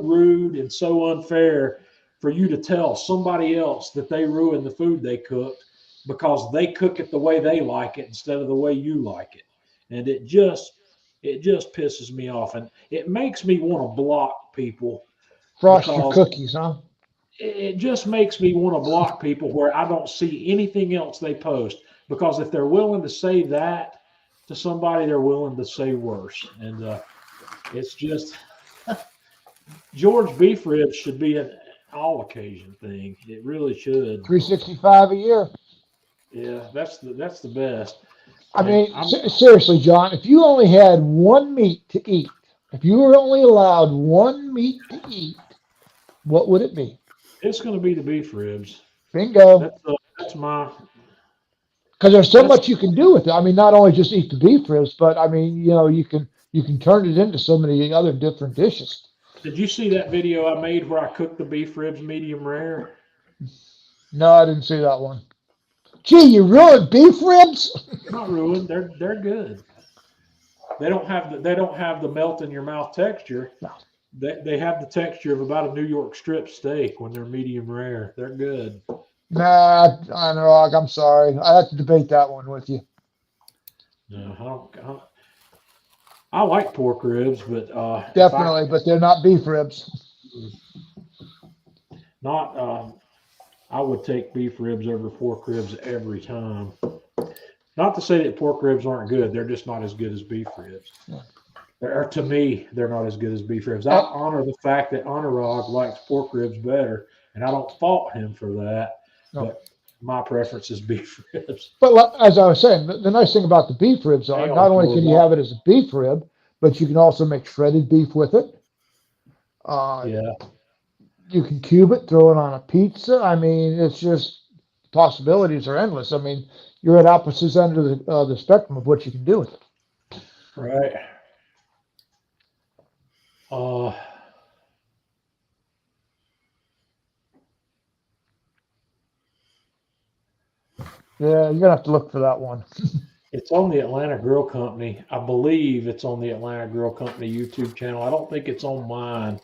rude and so unfair for you to tell somebody else that they ruined the food they cooked because they cook it the way they like it instead of the way you like it. And it just pisses me off, and it makes me want to block people, Frost your because cookies, huh? it just makes me want to block people where I don't see anything else they post. Because if they're willing to say that to somebody, they're willing to say worse. And it's just George beef ribs should be an all occasion thing. It really should. 365 a year. Yeah, that's the best. I And mean, seriously, John, if you only had one meat to eat, if you were only allowed one meat to eat, what would it be? it's going to be the beef ribs. Bingo. That's my Because there's so that's. much you can do with it. I mean, not only just eat the beef ribs, but I mean, you can turn it into so many other different dishes. Did you see that video I made where I cooked the beef ribs medium rare? No, I didn't see that one. Gee, you ruined beef ribs? Not ruined. They're good. They don't have the melt in your mouth texture. No. They have the texture of about a New York strip steak when they're medium rare. They're good. Nah, Anurag, I'm sorry. I have to debate that one with you. No, I like pork ribs, but if I Definitely, but they're not beef ribs. not, I would take beef ribs over pork ribs every time. Not to say that pork ribs aren't good; they're just not as good as beef ribs. Yeah. Or to me, they're not as good as beef ribs. I Uh, honor the fact that Anurag likes pork ribs better, and I don't fault him for that. no. But my preference is beef ribs. But as I was saying, the nice thing about the beef ribs are Hang not on, only George. can you have it as a beef rib, but you can also make shredded beef with it. Yeah, You can cube it, throw it on a pizza. I mean, it's just possibilities are endless. I mean, you're at opposites ends of the spectrum of what you can do with it. right. Uh, Yeah, you're gonna have to look for that one. it's on the Atlanta Grill Company. I believe it's on the Atlanta Grill Company YouTube channel. I don't think it's on mine.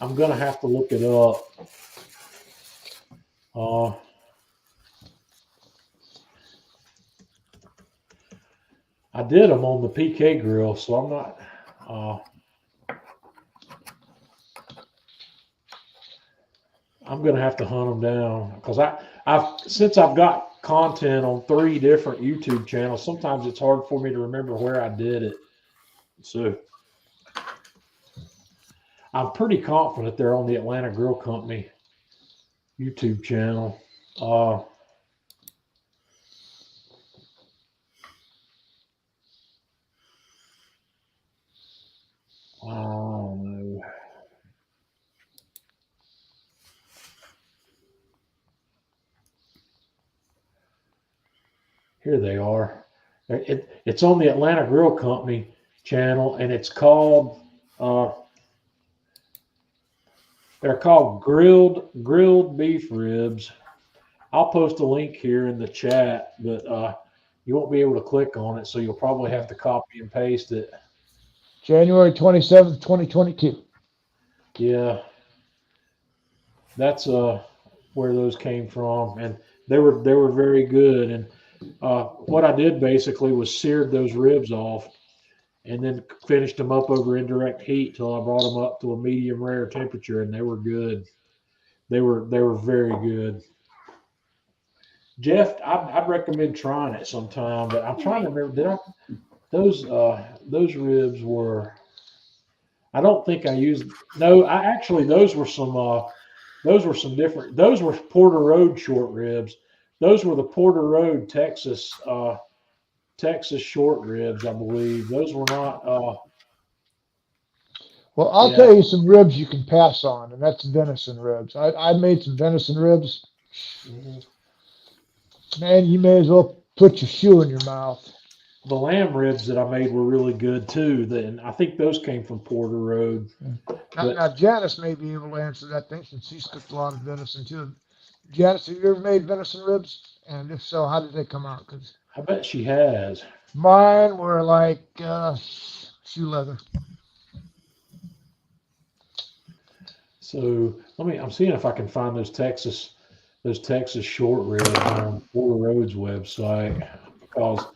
I'm gonna have to look it up. Uh, I did them on the PK grill, so I'm not. Uh, I'm gonna have to hunt them down because since I've got content on 3 different YouTube channels. Sometimes it's hard for me to remember where I did it. So I'm pretty confident they're on the Atlanta Grill Company YouTube channel. Uh, oh no. Here they are. It's on the Atlanta Grill Company channel, and it's called. They're called grilled beef ribs, I'll post a link here in the chat, but you won't be able to click on it, so you'll probably have to copy and paste it. January 27th, 2022. Yeah, that's where those came from, and they were very good. And what I did basically was seared those ribs off, and then finished them up over indirect heat till I brought them up to a medium rare temperature, and they were good. They were very good. Jeff, I'd recommend trying it sometime, but I'm trying to remember. Did I those ribs were? I don't think I used. No, I actually those were some different. Those were Porter Road short ribs. Those were the Porter Road Texas short ribs, I believe. Those were not. Well, I'll Yeah. tell you some ribs you can pass on, and that's venison ribs. I made some venison ribs. Mhm. Man, you may as well put your shoe in your mouth. The lamb ribs that I made were really good too. Then I think those came from Porter Road. But Now, Janice may be able to answer that thing since she's cooked a lot of venison too. Janice, have you ever made venison ribs? And if so, how did they come out? Because I bet she has. mine were like shoe leather. So I'm seeing if I can find those Texas short ribs on Porter Road's website because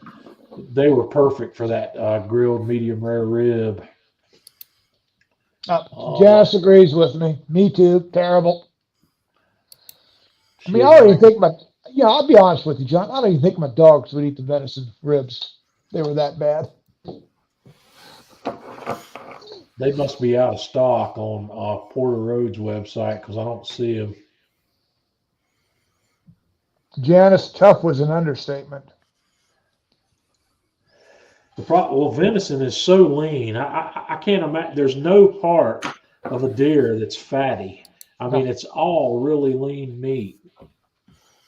they were perfect for that grilled medium rare rib. Janice agrees with me. Me too. Terrible. I mean, I Shit, don't even think I'll be honest with you, John. I don't even think my dogs would eat the venison ribs. They were that bad. they must be out of stock on Porter Road's website because I don't see them. Janice, tough was an understatement. Well, venison is so lean. I can't imagine. There's no part of a deer that's fatty. I mean, it's all really lean meat.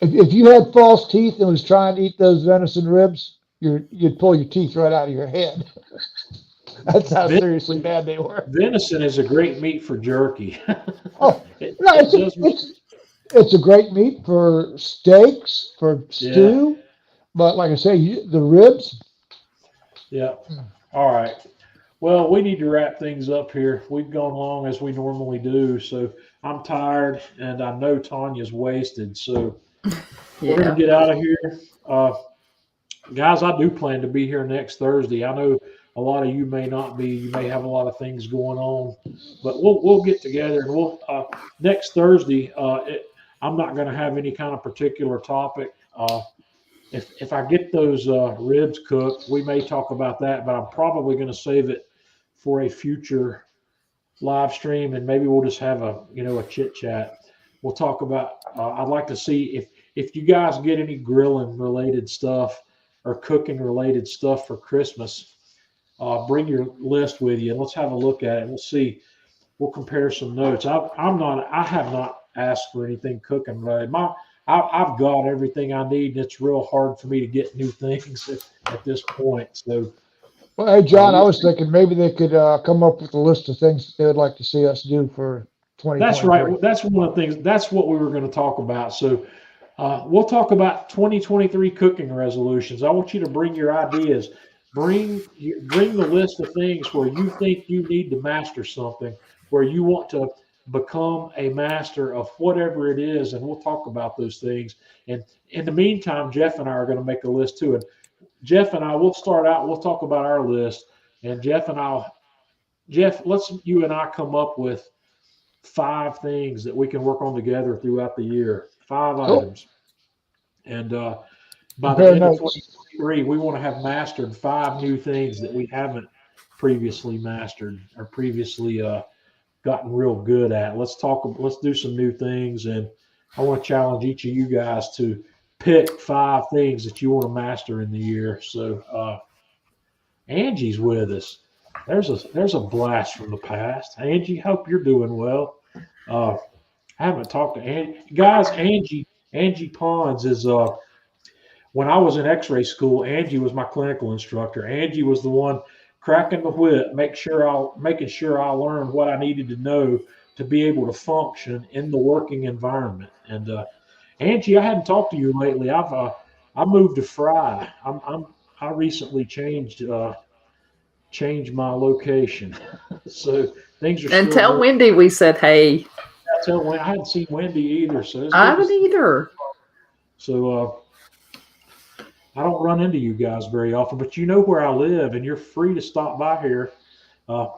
If you had false teeth and was trying to eat those venison ribs, you'd pull your teeth right out of your head. That's how Ven- seriously bad they were. Venison is a great meat for jerky. Oh, it, no, it does. it's a great meat for steaks, for Yeah, stew. But like I say, the ribs. yeah. All right. Well, we need to wrap things up here. We've gone long as we normally do, so I'm tired and I know Tanya's wasted. So we're gonna Yeah. get out of here. Uh, Guys, I do plan to be here next Thursday. I know a lot of you may not be. You may have a lot of things going on, but we'll get together and we'll next Thursday. I'm not going to have any kind of particular topic. If I get those ribs cooked, we may talk about that, but I'm probably going to save it for a future live stream, and maybe we'll just have a chit chat. We'll talk about. I'd like to see if you guys get any grilling related stuff or cooking related stuff for Christmas. Bring your list with you and let's have a look at it. We'll see. We'll compare some notes. I have not asked for anything cooking related. I've got everything I need, and it's real hard for me to get new things at this point. So, Well, hey, John, I we'll was see. thinking maybe they could come up with a list of things that they would like to see us do for That's 2023. right. That's one of the things. That's what we were going to talk about. So, we'll talk about 2023 cooking resolutions. I want you to bring your ideas. Bring the list of things where you think you need to master something, where you want to become a master of whatever it is, and we'll talk about those things. And in the meantime, Jeff and I are going to make a list too. And Jeff and I, we'll start out. We'll talk about our list, and Jeff, let's you and I come up with 5 things that we can work on together throughout the year. 5 Cool. items. And by the Compare end of notes. 2023, we want to have mastered 5 new things that we haven't previously mastered or previously gotten real good at. Let's do some new things. And I want to challenge each of you guys to pick 5 things that you want to master in the year. So Angie's with us. There's a blast from the past. Angie, hope you're doing well. I haven't talked to Angie. Guys, Angie Pons is when I was in X-ray school, Angie was my clinical instructor. Angie was the one cracking the whip, making sure I learned what I needed to know to be able to function in the working environment. And Angie, I hadn't talked to you lately. I moved to Fry. I recently changed my location, so things are And still tell very. Wendy we said hey. I tell Wendy, I hadn't seen Wendy either, so it's I good to haven't see. either. So I don't run into you guys very often, but you know where I live, and you're free to stop by here. Uh,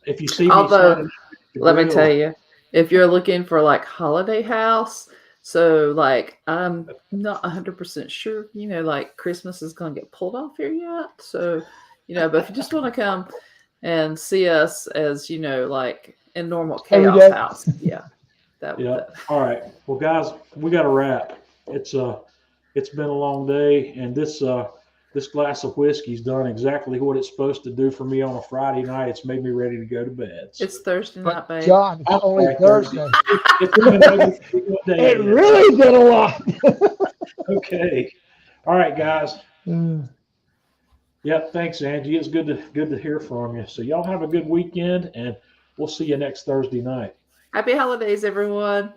if you see me Although, standing at the let me tell grill, you, if you're looking for like holiday house, so like I'm not 100% sure, like Christmas is gonna get pulled off here yet. So, but if you just want to come and see us as like in normal Every chaos day. house, yeah, yeah. that All right. Well, guys, we got to wrap. It's been a long day, and this glass of whiskey's done exactly what it's supposed to do for me on a Friday night. It's made me ready to go to bed. So, it's Thursday But night, babe. John, it's I'm only sorry, Thursday. Thursday. It's even made me feel what day It it is. really did a lot. Okay. All right, guys. Mm. Yep. Thanks, Angie. It's good to hear from you. So y'all have a good weekend, and we'll see you next Thursday night. Happy holidays, everyone.